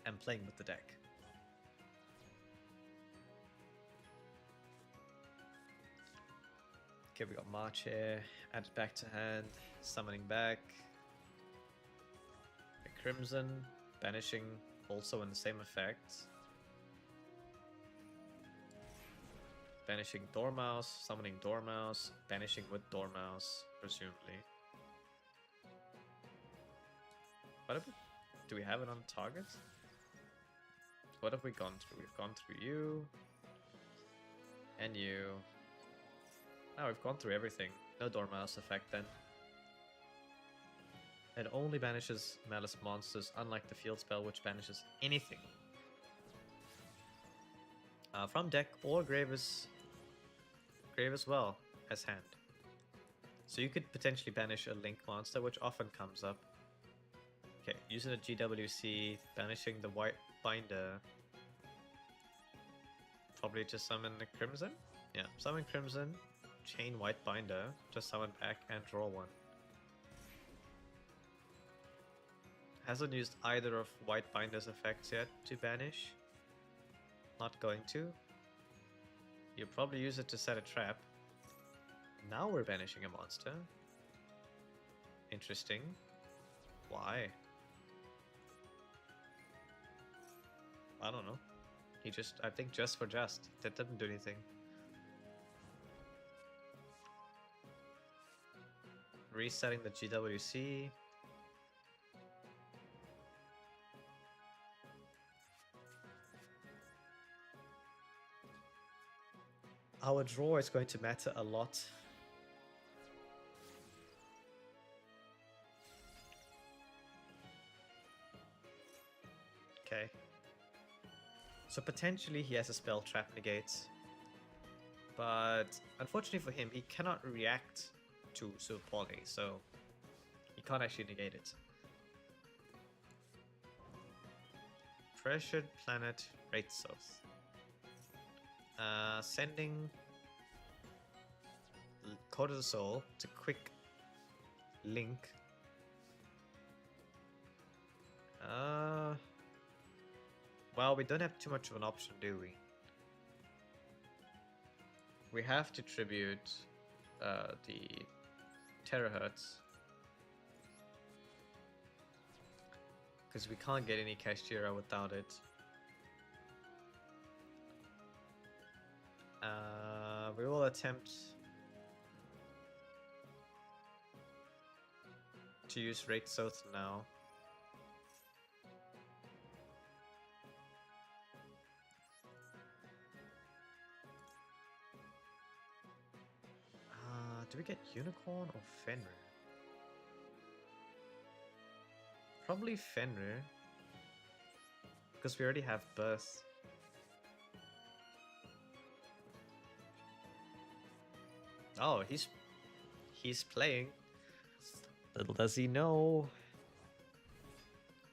am playing with the deck. Okay, we got March here. Add it back to hand. Summoning back. A Crimson. Banishing. Also in the same effect. Banishing Dormouse. Summoning Dormouse. Banishing with Dormouse, presumably. What have we, do we have it on target? What have we gone through? We've gone through you. And you. Oh, we've gone through everything. No Dormouse effect then. It only banishes Malice monsters, unlike the field spell, which banishes anything. From deck or grave as well as hand. So you could potentially banish a Link monster, which often comes up. Okay, using a GWC, banishing the White Binder. Probably just summon the Crimson? Yeah, summon Crimson, chain White Binder, just summon back and draw one. Hasn't used either of White Binder's effects yet to banish. Not going to. You'll probably use it to set a trap. Now we're banishing a monster. Interesting. Why? I don't know. He just, I think just for just. That didn't do anything. Resetting the GWC. Our draw is going to matter a lot. Okay. So potentially he has a spell trap negates. But unfortunately for him, he cannot react to Super Poly, so he can't actually negate it. Pressured Planet Ryzeal. Sending Code of the Soul to quick link. Well, we don't have too much of an option, do we? We have to tribute the terahertz. Because we can't get any Kashtira without it. We will attempt to use Ryzeal now. Do we get Unicorn or Fenrir? Probably Fenrir. Because we already have Birth. Oh, he's playing. Little does he know.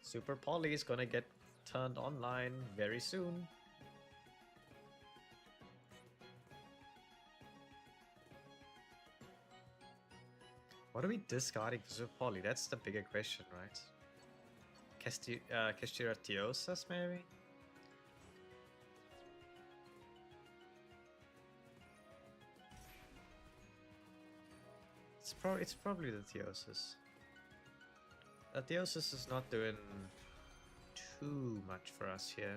Super Poly is gonna get turned online very soon. What are we discarding for Super Poly? That's the bigger question, right? Kashtira Theosis, maybe? It's probably the Theosis. Theosis is not doing too much for us here.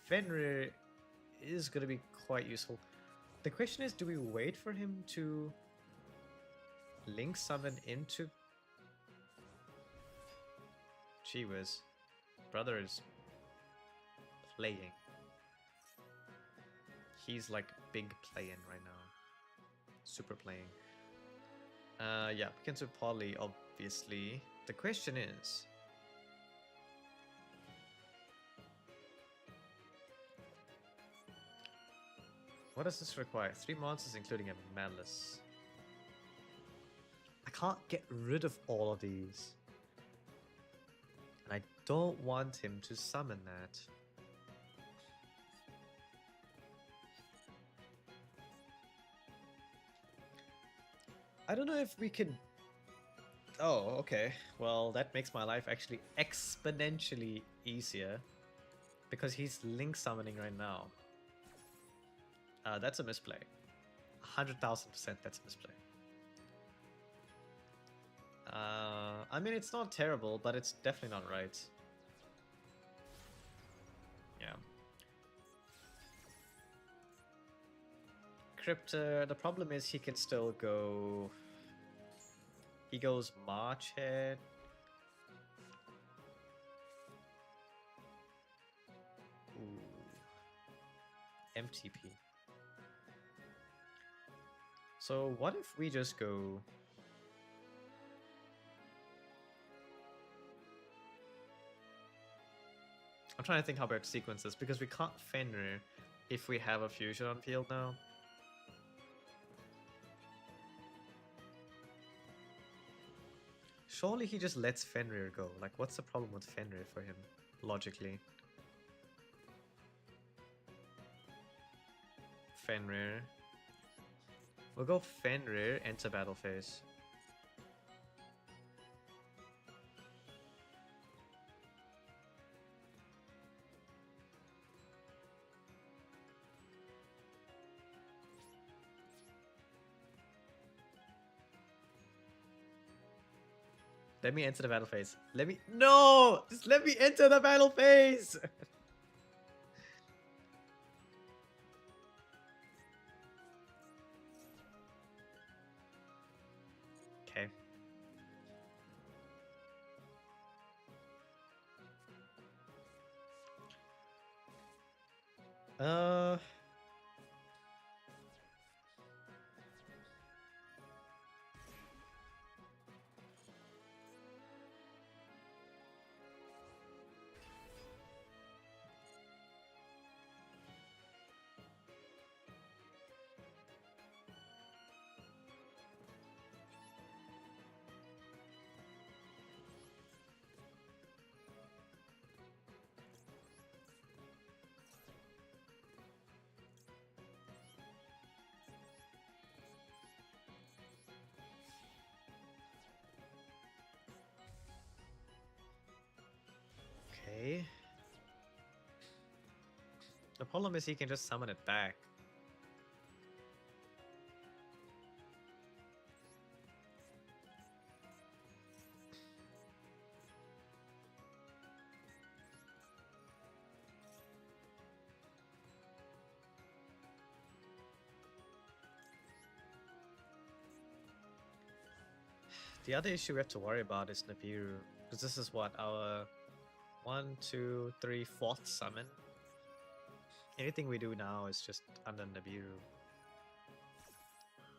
Fenrir is gonna be quite useful. The question is, do we wait for him to link summon into... Gee whiz. Brother is playing. He's like big playing right now. Super playing. Yeah, we can do Poly, obviously. The question is... what does this require? 3 monsters including a maliss. I can't get rid of all of these. And I don't want him to summon that. I don't know if we can... oh, okay. Well, that makes my life actually exponentially easier. Because he's link summoning right now. That's a misplay. 100,000% that's a misplay. I mean, it's not terrible, but it's definitely not right. Yeah. Crypto, the problem is he can still go... he goes March Head. Ooh. MTP. So what if we just go... I'm trying to think how about sequences, because we can't Fenrir if we have a fusion on field now. Surely he just lets Fenrir go. Like, what's the problem with Fenrir for him, logically? Fenrir. We'll go Fenrir, enter battle phase. Let me enter the battle phase. Let me... No! Just let me enter the battle phase! Okay. Uh... Okay. The problem is he can just summon it back. The other issue we have to worry about is Nibiru. Because this is what, our 1, 2, 3, 4th summon? Anything we do now is just under Nibiru.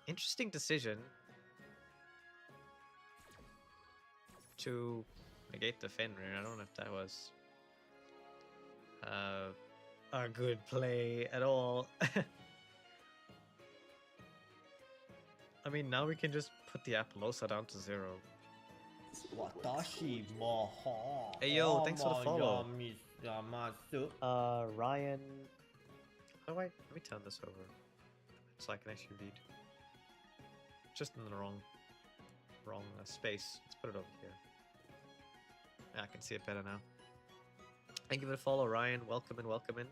Interesting decision to negate the Fenrir. I don't know if that was a good play at all. I mean, now we can just put the Apollosa down to 0. Watashi mo ho. Hey yo, thanks for the follow. Yugiohmasterduel. Ryan. How do I... Let me turn this over so I can actually read. Just in the wrong space. Let's put it over here. Yeah, I can see it better now. Thank you for the follow, Ryan. Welcome in, welcome in.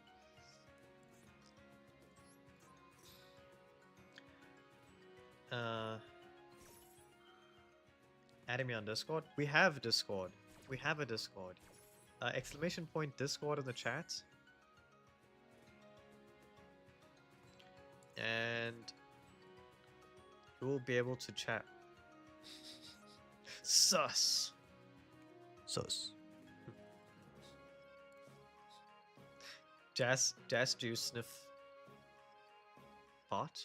Adding me on Discord. We have Discord. We have a Discord. Exclamation point Discord in the chat. And you will be able to chat. Sus. Sus. Jazz juice sniff. Pot?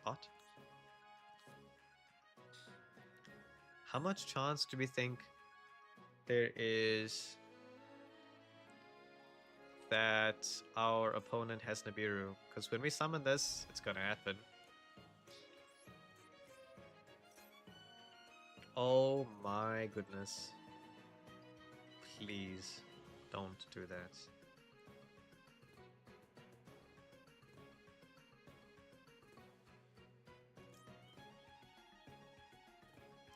Pot? How much chance do we think there is that our opponent has Nibiru? Because when we summon this, it's gonna happen. Oh my goodness. Please don't do that.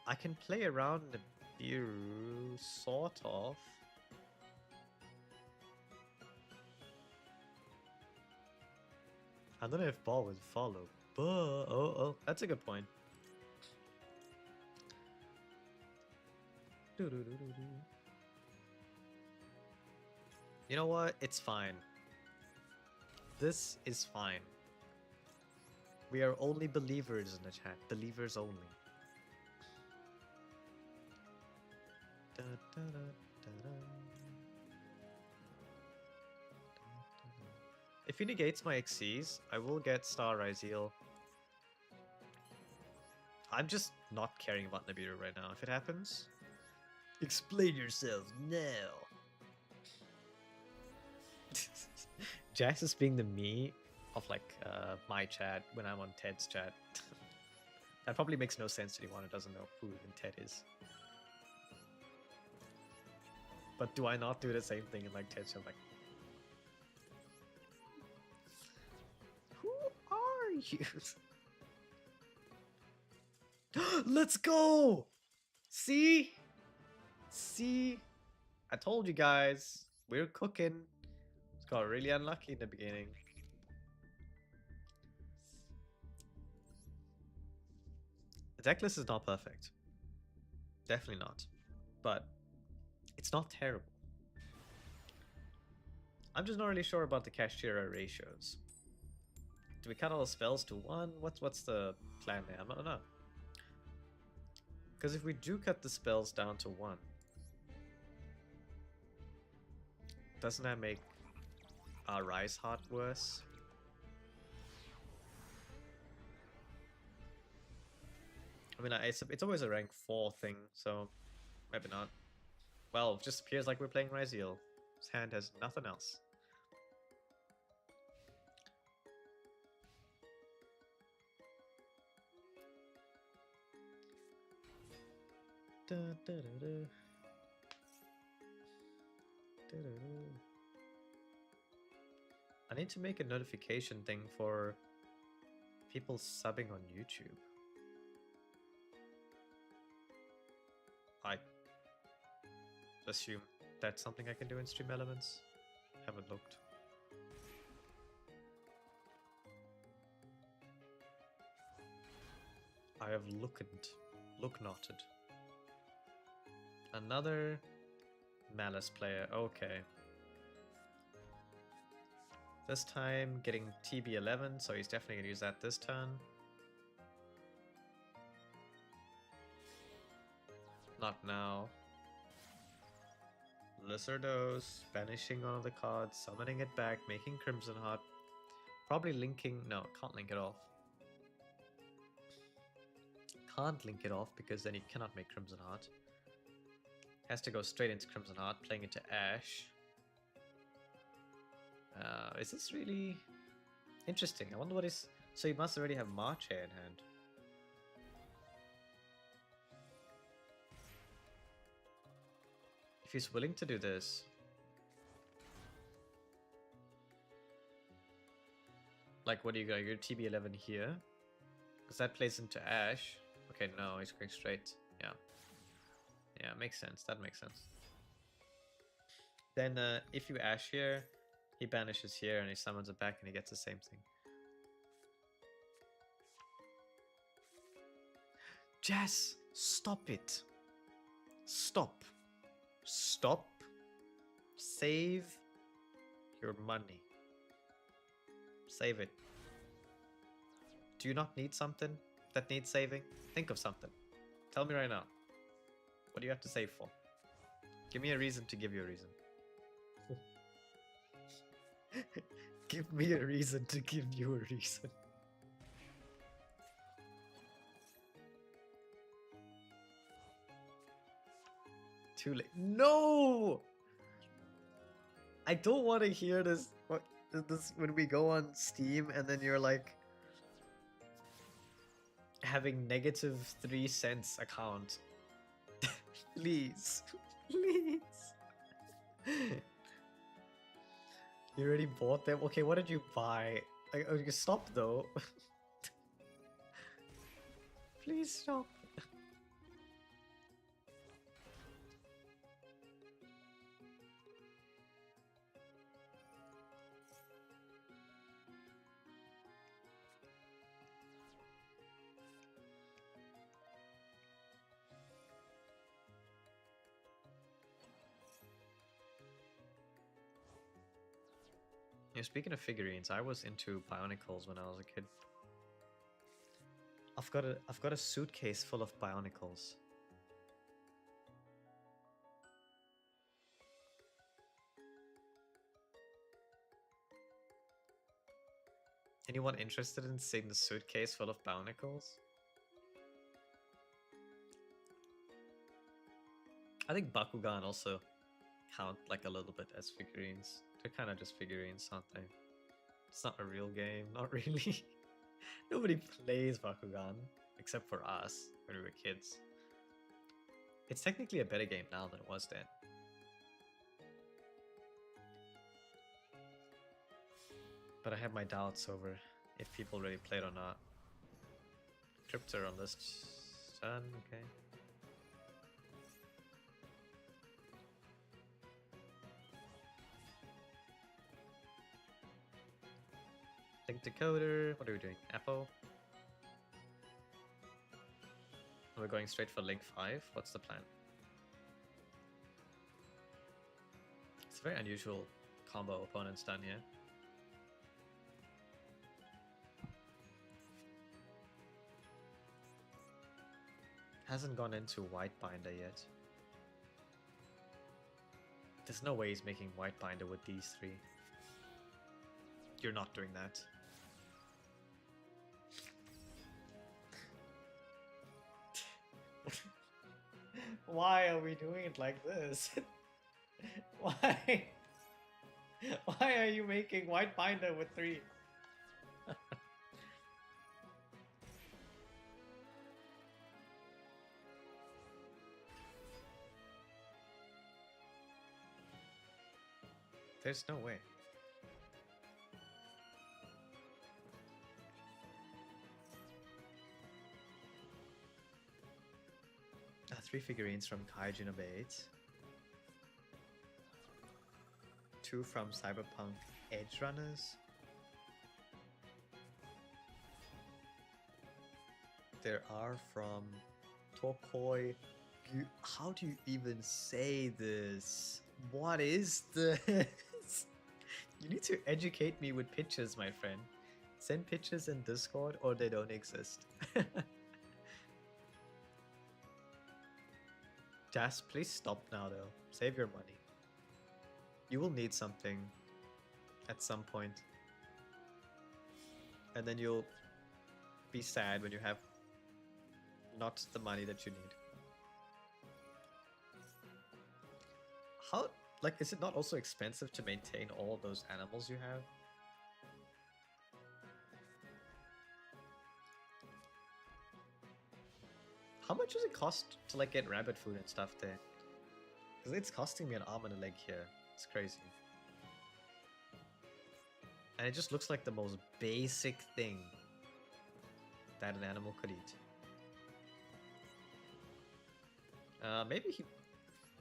I can play around Nibiru, sort of. I don't know if ball would follow, but oh, that's a good point. You know what? It's fine. This is fine. We are only believers in the chat. Believers only. If he negates my Xyz, I will get Star Ryzeal. I'm just not caring about Nibiru right now. If it happens, explain yourselves now. Jax is being the me of like my chat when I'm on Ted's chat. That probably makes no sense to anyone who doesn't know who even Ted is. But do I not do the same thing in like Ted's chat? Like, who are you? Let's go! See? See? I told you guys. We're cooking. Just got really unlucky in the beginning. The deck list is not perfect. Definitely not. But it's not terrible. I'm just not really sure about the Kashtira ratios. Do we cut all the spells to 1? What's the plan there? I don't know. Because if we do cut the spells down to 1, doesn't that make our Ryzeal worse? I mean, it's always a rank 4 thing, so maybe not. Well, it just appears like we're playing Ryzeal. His hand has nothing else. Da, da, da, da. Da, da, da. I need to make a notification thing for people subbing on YouTube. I assume that's something I can do in Stream Elements. Haven't looked. I have look noted. Another maliss player, okay. This time getting TB11, so he's definitely gonna use that this turn. Not now. Lesser dose, banishing one of the cards, summoning it back, making Crimson Heart. Probably linking, no, can't link it off. Can't link it off because then he cannot make Crimson Heart. Has to go straight into Crimson Heart, playing into Ash. Is this really interesting? I wonder what is... So he must already have March here in hand. If he's willing to do this... Like, what do you got? Your TB11 here? Because that plays into Ash. Okay, no, he's going straight. Yeah. Yeah, makes sense. That makes sense. Then, if you Ash here, he banishes here and he summons it back and he gets the same thing. Jazz, stop it. Stop. Stop. Save your money. Save it. Do you not need something that needs saving? Think of something. Tell me right now. What do you have to save for? Give me a reason to give you a reason. Give me a reason to give you a reason. Too late. No! I don't want to hear this. What this when we go on Steam and then you're like having -3 cents account. Please. Please. You already bought them? Okay, what did you buy? Like, okay, stop though. Please stop. Yeah, speaking of figurines, I was into Bionicles when I was a kid. I've got a suitcase full of Bionicles. Anyone interested in seeing the suitcase full of Bionicles? I think Bakugan also count like a little bit as figurines. They're kind of just figurines, aren't they? It's not a real game, not really. Nobody plays Bakugan except for us when we were kids. It's technically a better game now than it was then. But I have my doubts over if people really played or not. Cryptor on this turn, okay. Link decoder, what are we doing? Apple? we're going straight for Link 5. What's the plan? It's a very unusual combo opponent's done here. Hasn't gone into White Binder yet. There's no way he's making White Binder with these three. You're not doing that. Why are we doing it like this? Why? Why are you making White Binder with three? There's no way. Three figurines from Kaiju number 8. 2 from Cyberpunk Edge Runners. There are from Tokoi. How do you even say this? What is this? You need to educate me with pictures, my friend. Send pictures in Discord or they don't exist. Jas, please stop now though. Save your money. You will need something at some point. And then you'll be sad when you have not the money that you need. How, like, is it not also expensive to maintain all those animals you have? How much does it cost to, like, get rabbit food and stuff there? Because it's costing me an arm and a leg here. It's crazy. And it just looks like the most basic thing that an animal could eat. Maybe he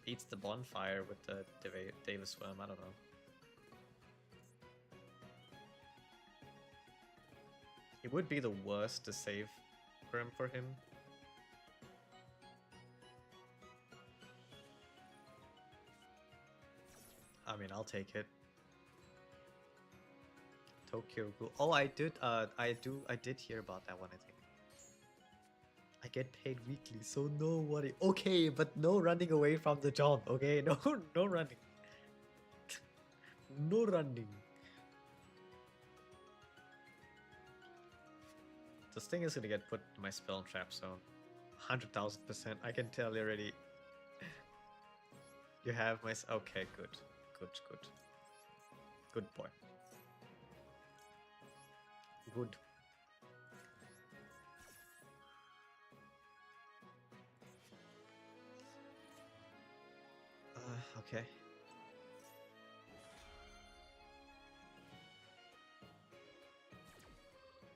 eats the bonfire with the Davis worm, I don't know. It would be the worst to save room for him. I mean, I'll take it. Tokyo Ghoul. Oh, I did hear about that one, I think. I get paid weekly, so no worry. Okay, but no running away from the job, okay? No, no running. No running. This thing is gonna get put in my spell trap, so 100,000%. I can tell already. You have my. Okay, good. Good, good. Good boy. Good. Okay.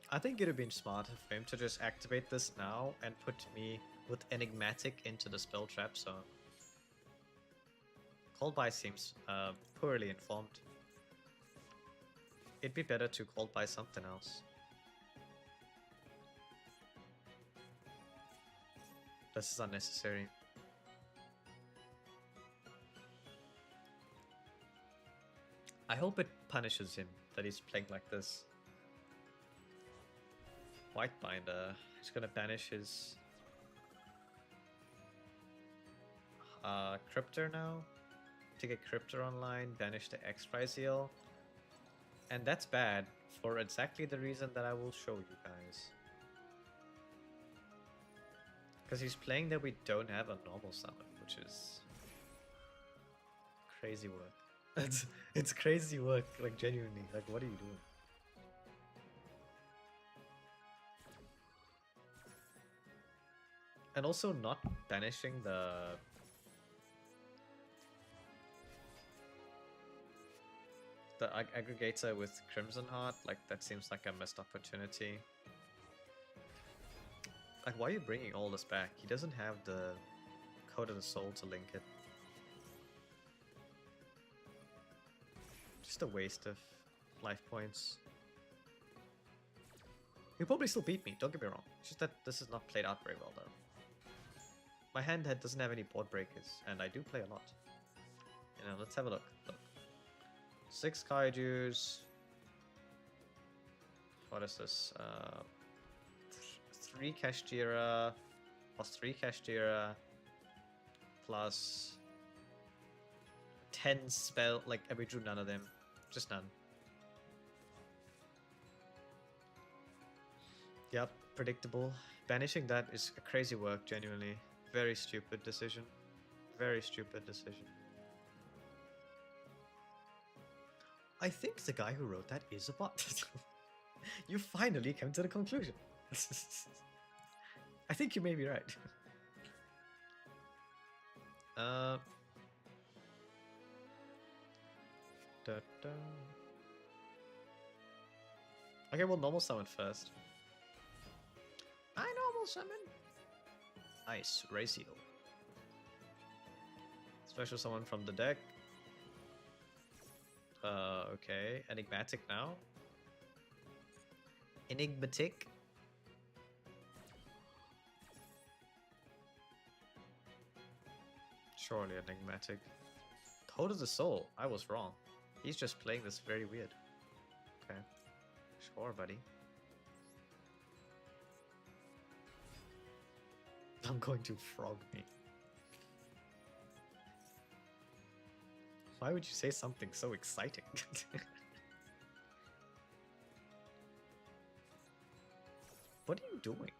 I think it would have been smarter for him to just activate this now and put me with Enigmatic into the spell trap, so... Cold Buy seems poorly informed. It'd be better to Cold Buy something else. This is unnecessary. I hope it punishes him that he's playing like this. White Binder. He's gonna banish his Cryptor now. To get Cryptor online, banish the X Ryzeal. And that's bad for exactly the reason that I will show you guys. Because he's playing that we don't have a normal summon, which is crazy work. It's crazy work, like genuinely. Like, what are you doing? And also not banishing the aggregator with Crimson Heart, like that seems like a missed opportunity. Like, why are you bringing all this back? He doesn't have the Code of the Soul to link it. Just a waste of life points. He'll probably still beat me, don't get me wrong. It's just that this is not played out very well though. My hand doesn't have any board breakers, and I do play a lot. You know, let's have a look. 6 kaijus. What is this? 3 Kashtira plus 3 Kashtira plus 10 spell. Like, we drew none of them. Just none. Yep, predictable. Banishing that is a crazy work, genuinely. Very stupid decision. Very stupid decision. I think the guy who wrote that is a bot. You finally came to the conclusion. I think you may be right. Da, da. Okay, we'll normal summon first. I normal summon. Nice, Ryzeal. Special summon from the deck. Okay. Enigmatic now. Enigmatic. Surely enigmatic. Code of the Soul. I was wrong. He's just playing this very weird. Okay. Sure, buddy. I'm going to frog me. Why would you say something so exciting? What are you doing?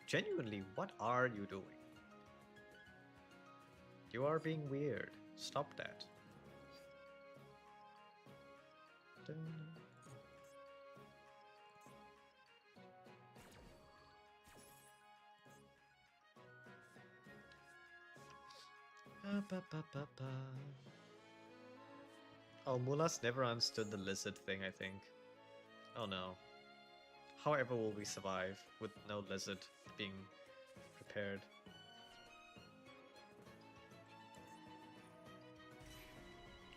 Genuinely, what are you doing? You are being weird. Stop that. Oh, Mulas never understood the lizard thing, I think. Oh no. However will we survive with no lizard being prepared?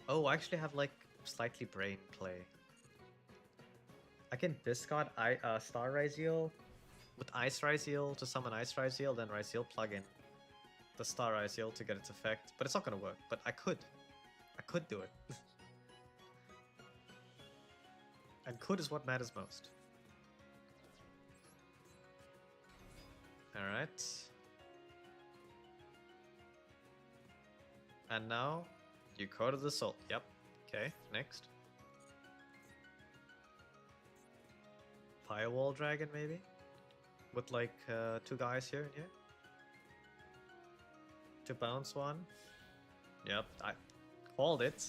Oh, I actually have like slightly brain play. I can discard Star Ryzeal with Ice Ryzeal to summon Ice Ryzeal, then Ryzeal plug in the Star Ryzeal to get its effect, but it's not gonna work. But I could do it. And could is what matters most. Alright. And now, you Code of the Soul. Yep. Okay, next. Firewall Dragon, maybe? With like 2 guys here and here. To bounce one. Yep, I called it.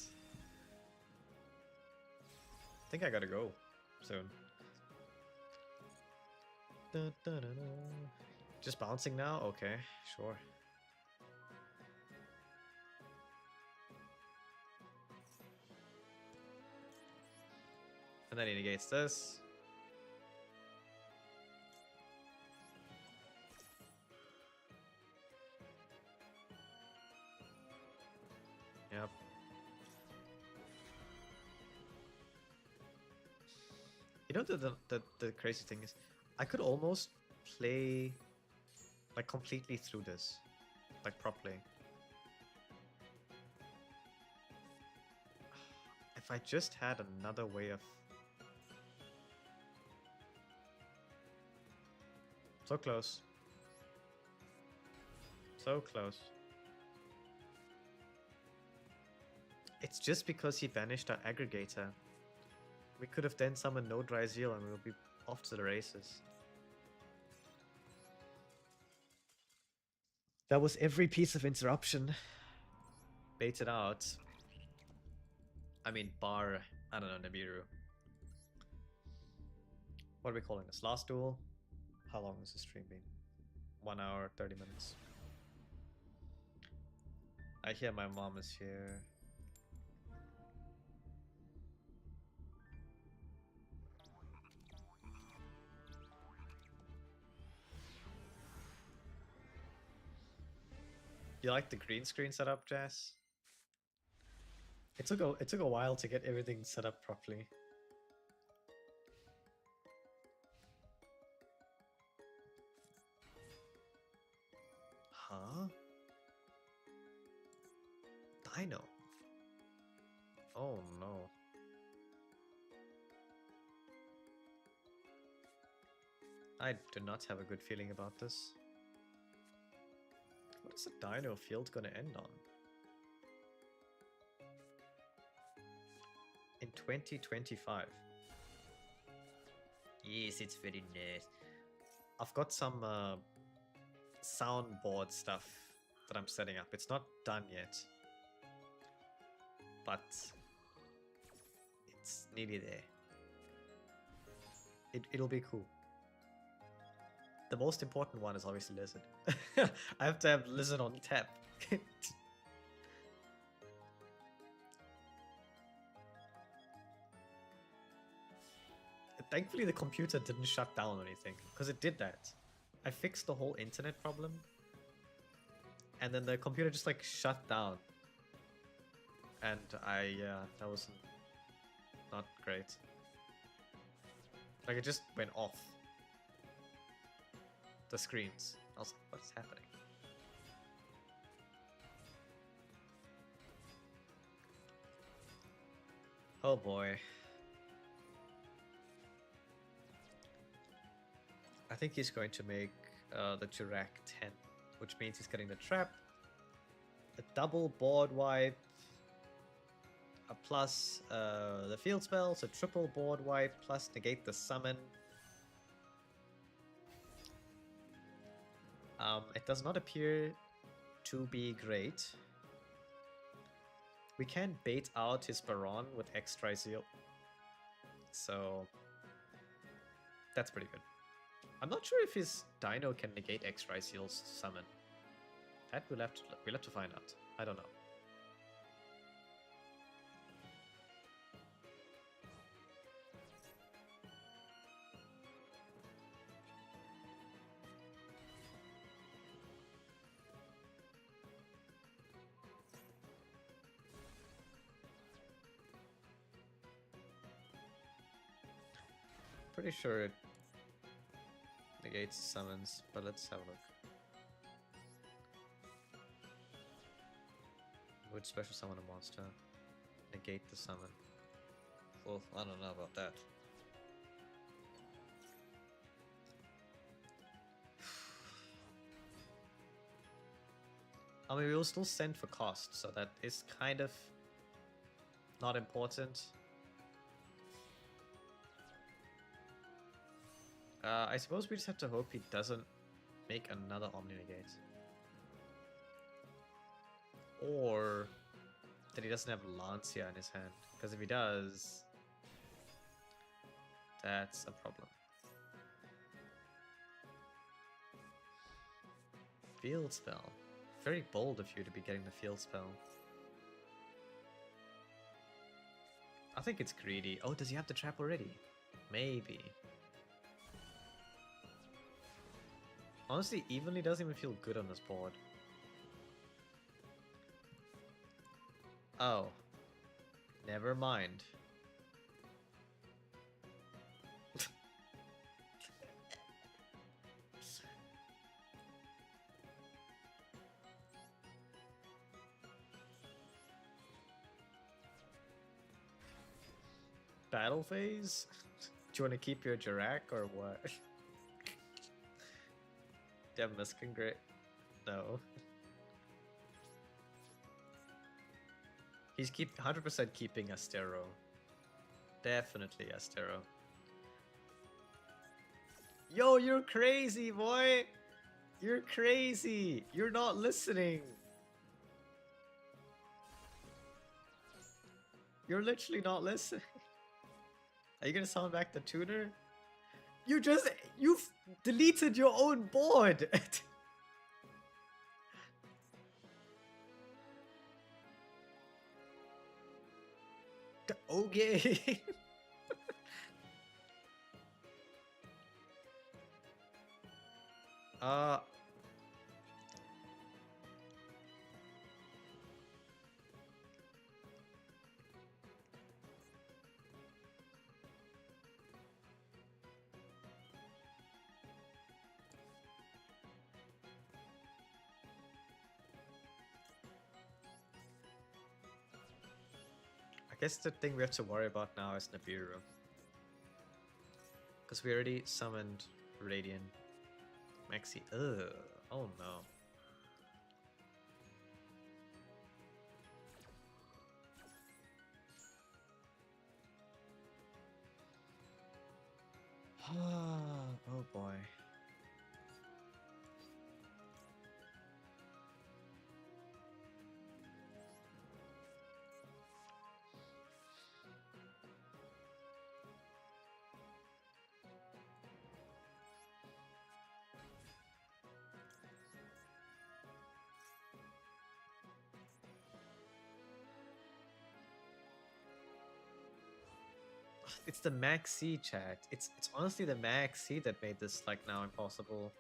I think I gotta go soon. Dun, dun, dun, dun. Just bouncing now? Okay, sure. And then he negates this. Yep. You know the crazy thing is, I could almost play like completely through this, like properly. If I just had another way of... So close. So close. It's just because he banished our aggregator. We could have then summoned no Ryzeal and we'll be off to the races. That was every piece of interruption baited out. I mean, bar, I don't know, Nibiru. What are we calling this? Last duel? How long has the stream been? 1 hour, 30 minutes. I hear my mom is here. You like the green screen setup, Jess? It took a while to get everything set up properly. Huh? Dino. Oh no. I do not have a good feeling about this. What is the dino field gonna end on? In 2025. Yes, it's very nice. I've got some soundboard stuff that I'm setting up. It's not done yet, but it's nearly there. It'll be cool. The most important one is obviously Lizard. I have to have Lizard on tap. Thankfully the computer didn't shut down or anything, because it did that. I fixed the whole internet problem, and then the computer just like shut down. And that was not great. Like it just went off the screens. I was like, what's happening? Oh boy. I think he's going to make the Jurak 10, which means he's getting the trap, a double board wipe, a plus the field spell, so triple board wipe, plus negate the summon. It does not appear to be great. We can bait out his Baron with X Ryzeal, so that's pretty good. I'm not sure if his Dino can negate X Ryzeal's summon. That we'll have to find out. I don't know. Pretty sure it negates summons, but let's have a look. Would special summon a monster? Negate the summon. Well, I don't know about that. I mean, we will still send for cost, so that is kind of not important. I suppose we just have to hope he doesn't make another Omni Negate. Or that he doesn't have Lancia in his hand. Because if he does, that's a problem. Field spell. Very bold of you to be getting the field spell. I think it's greedy. Oh, does he have the trap already? Maybe. Honestly, Evenly doesn't even feel good on this board. Oh. Never mind. Battle phase? Do you want to keep your Jurak or what? Do you have Miskin Gray? No. He's 100% keeping Astero. Definitely Astero. Yo, you're crazy, boy! You're crazy! You're not listening! You're literally not listening. Are you gonna summon back the tutor? You've deleted your own board! Okay. uh Guess the thing we have to worry about now is Nibiru. Because we already summoned Radiant. Maxi. Ugh. Oh no. Oh boy. It's the Maxi chat. It's honestly the Maxi that made this like now impossible.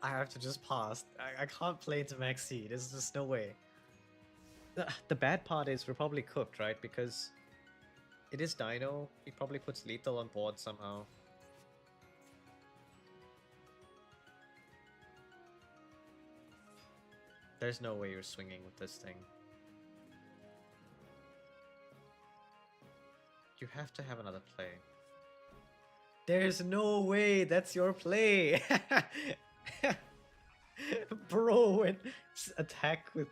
I have to just pass. I can't play into Maxi. There's just no way. The bad part is we're probably cooked, right? Because it is Dino. He probably puts lethal on board somehow. There's no way you're swinging with this thing. You have to have another play. There's no way that's your play! Bro went attack with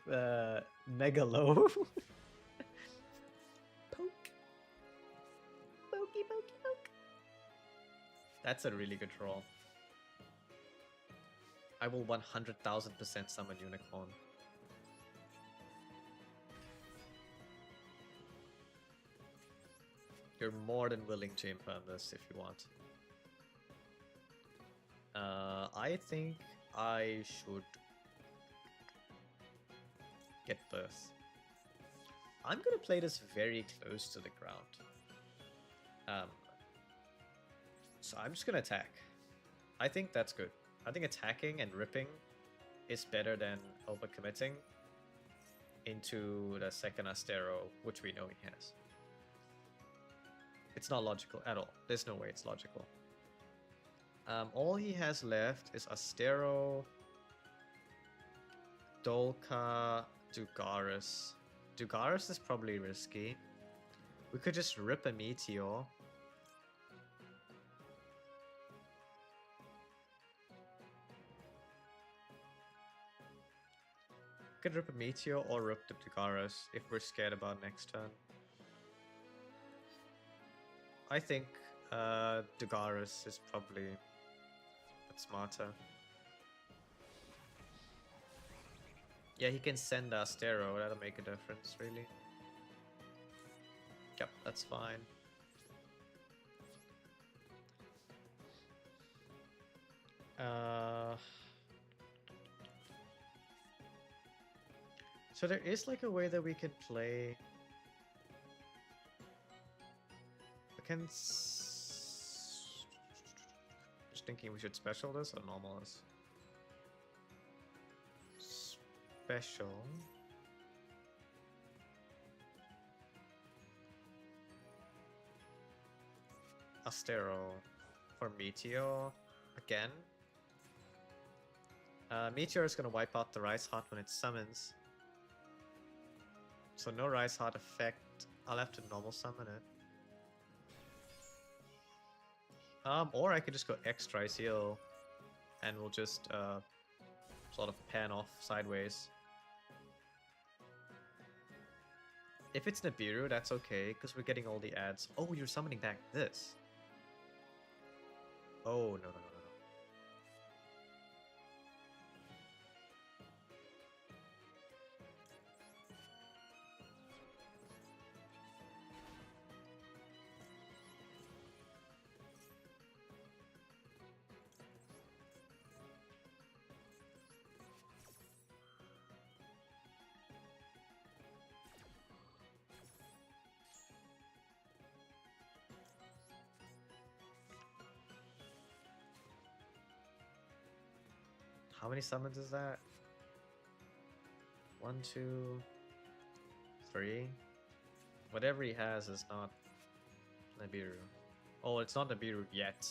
Mega Low. Poke. Pokey, pokey, poke. That's a really good roll. I will 100,000% summon Unicorn. You're more than willing to imperm this if you want. I think I should get Birth. I'm gonna play this very close to the ground. So I'm just gonna attack. I think that's good. I think attacking and ripping is better than overcommitting into the second Astero, which we know he has. It's not logical at all. There's no way it's logical. All he has left is Astero, Dolka, Dugaris. Dugaris is probably risky. We could just rip a Meteor. Could rip a Meteor or rip the Dugaris if we're scared about next turn. I think Dugaris is probably smarter. Yeah, he can send Astero, that'll make a difference, really. Yep, that's fine. So there is like a way that we can play. We can. Just thinking we should special this or normal this. Special. Astero for Meteor again. Meteor is gonna wipe out the Ryzeal when it summons. So no Ryzeal effect. I'll have to normal summon it. Or I could just go X Ryzeal and we'll just sort of pan off sideways. If it's Nibiru, that's okay, because we're getting all the ads. Oh, you're summoning back this. Oh, no, no, no, no. How many summons is that? 1, 2, 3. Whatever he has is not Nibiru. Oh, it's not Nibiru yet.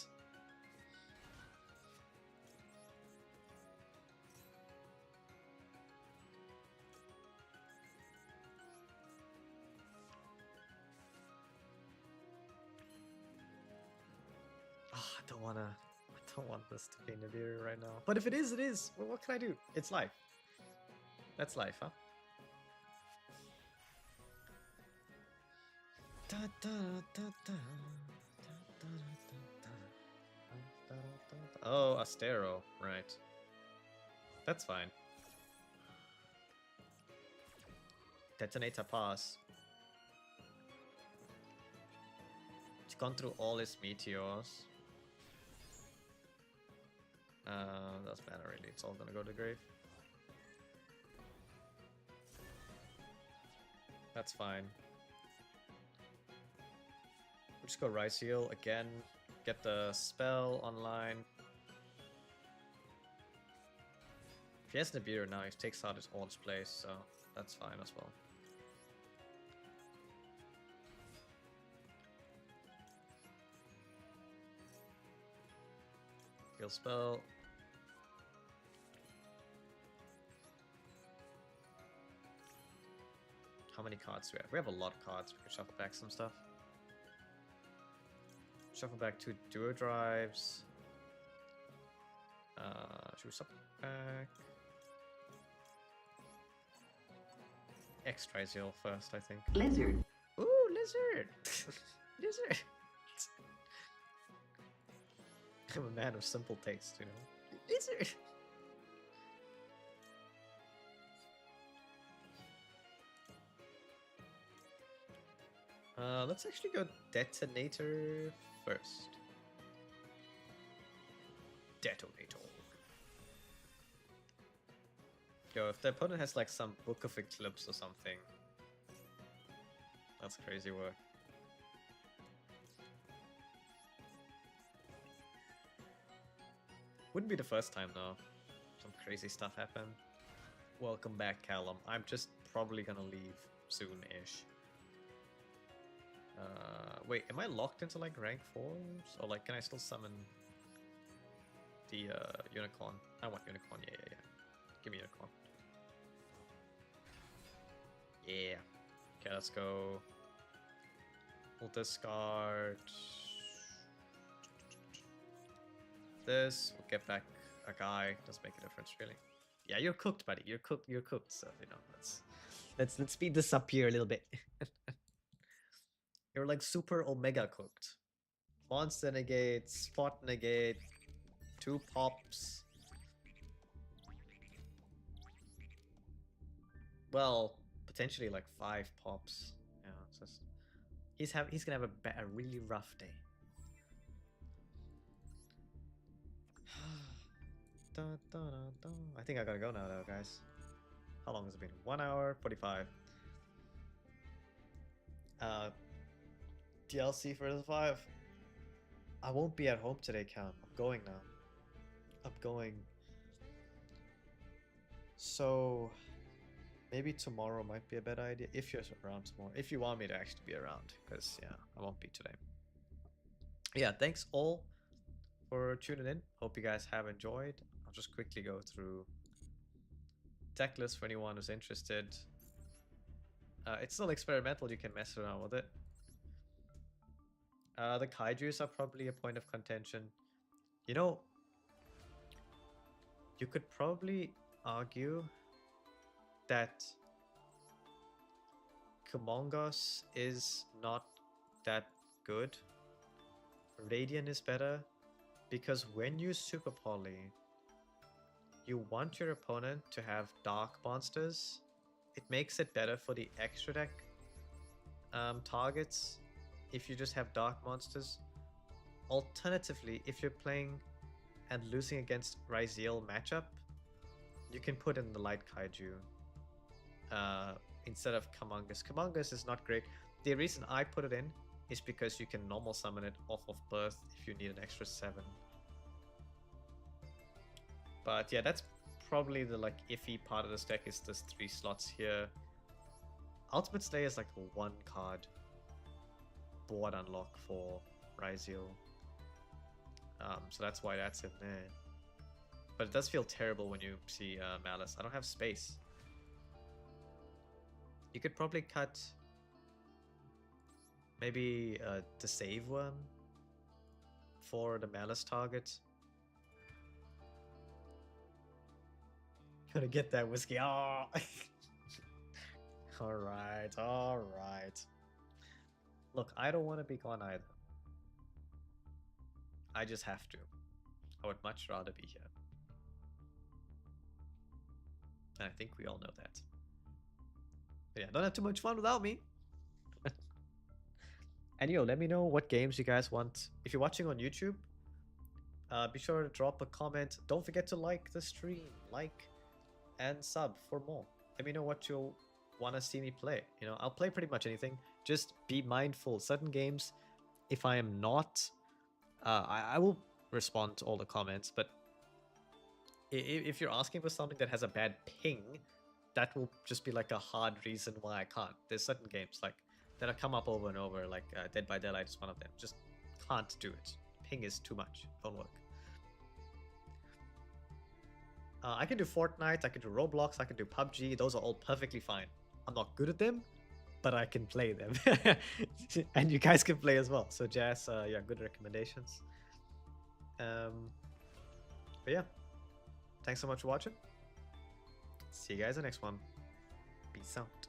Oh, I don't want this to be Nibiru right now. But if it is, it is. Well, what can I do? It's life. That's life, huh? Oh, Astero, right. That's fine. Detonator pass. He's gone through all his meteors. Doesn't matter really, it's all gonna go to the grave. That's fine. We'll just go Ryzeal again, get the spell online. If he has Nibiru now, he takes out his old's place, so that's fine as well. Heal spell. How many cards do we have? We have a lot of cards. We can shuffle back some stuff. Shuffle back 2 duo drives. Should we shuffle back? X Ryzeal first, I think. Lizard. Ooh, lizard! Lizard! I'm a man of simple taste, you know. Lizard! Let's actually go Detonator first. Detonator. Yo, if the opponent has like some Book of Eclipse or something, that's crazy work. Wouldn't be the first time though. Some crazy stuff happened. Welcome back, Callum. I'm just probably gonna leave soon-ish. Wait, am I locked into like rank 4s? Or like, can I still summon the unicorn? I want unicorn, yeah. Give me unicorn. Yeah. Okay, let's go. We'll discard this. We'll get back a guy. Doesn't make a difference, really. Yeah, you're cooked, buddy. You're cooked. You're cooked. So you know, let's speed this up here a little bit. You're like super omega cooked. Monster negate, spot negate, 2 pops. Well, potentially like 5 pops. Yeah, it's just he's gonna have a really rough day. I think I gotta go now, though, guys. How long has it been? 1 hour 45. DLC for the 5. I won't be at home today, Cam. I'm going now. I'm going. So maybe tomorrow might be a better idea if you're around tomorrow. If you want me to actually be around, because yeah, I won't be today. Yeah, thanks all for tuning in. Hope you guys have enjoyed. I'll just quickly go through deck list for anyone who's interested. It's still experimental. You can mess around with it. The kaijus are probably a point of contention. You know, you could probably argue that Kumongos is not that good. Radiant is better because when you super poly, you want your opponent to have dark monsters. It makes it better for the extra deck targets if you just have dark monsters. Alternatively, if you're playing and losing against Ryzeal matchup, you can put in the light kaiju instead of Kamungus. Kamungus is not great. The reason I put it in is because you can normal summon it off of birth if you need an extra 7. But yeah, that's probably the like iffy part of this deck is this 3 slots here. Ultimate Slayer is like a 1 card board unlock for Ryzeal. So that's why that's in there. But it does feel terrible when you see Maliss. I don't have space. You could probably cut maybe the save one for the Malice target. Gotta get that whiskey. Oh. Alright, alright. Look, I don't want to be gone either. I just have to. I would much rather be here. And I think we all know that. But yeah, don't have too much fun without me. And yo, let me know what games you guys want. If you're watching on YouTube, be sure to drop a comment. Don't forget to like the stream, like and sub for more. Let me know what you'll want to see me play. You know, I'll play pretty much anything. Just be mindful. Certain games, if I am not, I will respond to all the comments. But if you're asking for something that has a bad ping, that will just be like a hard reason why I can't. There's certain games like that have come up over and over, like Dead by Daylight is one of them. Just can't do it. Ping is too much. Don't work. I can do Fortnite, I can do Roblox, I can do PUBG. Those are all perfectly fine. I'm not good at them, but I can play them. And you guys can play as well. So Jazz, yeah, good recommendations. But yeah, thanks so much for watching. See you guys in the next one. Peace out.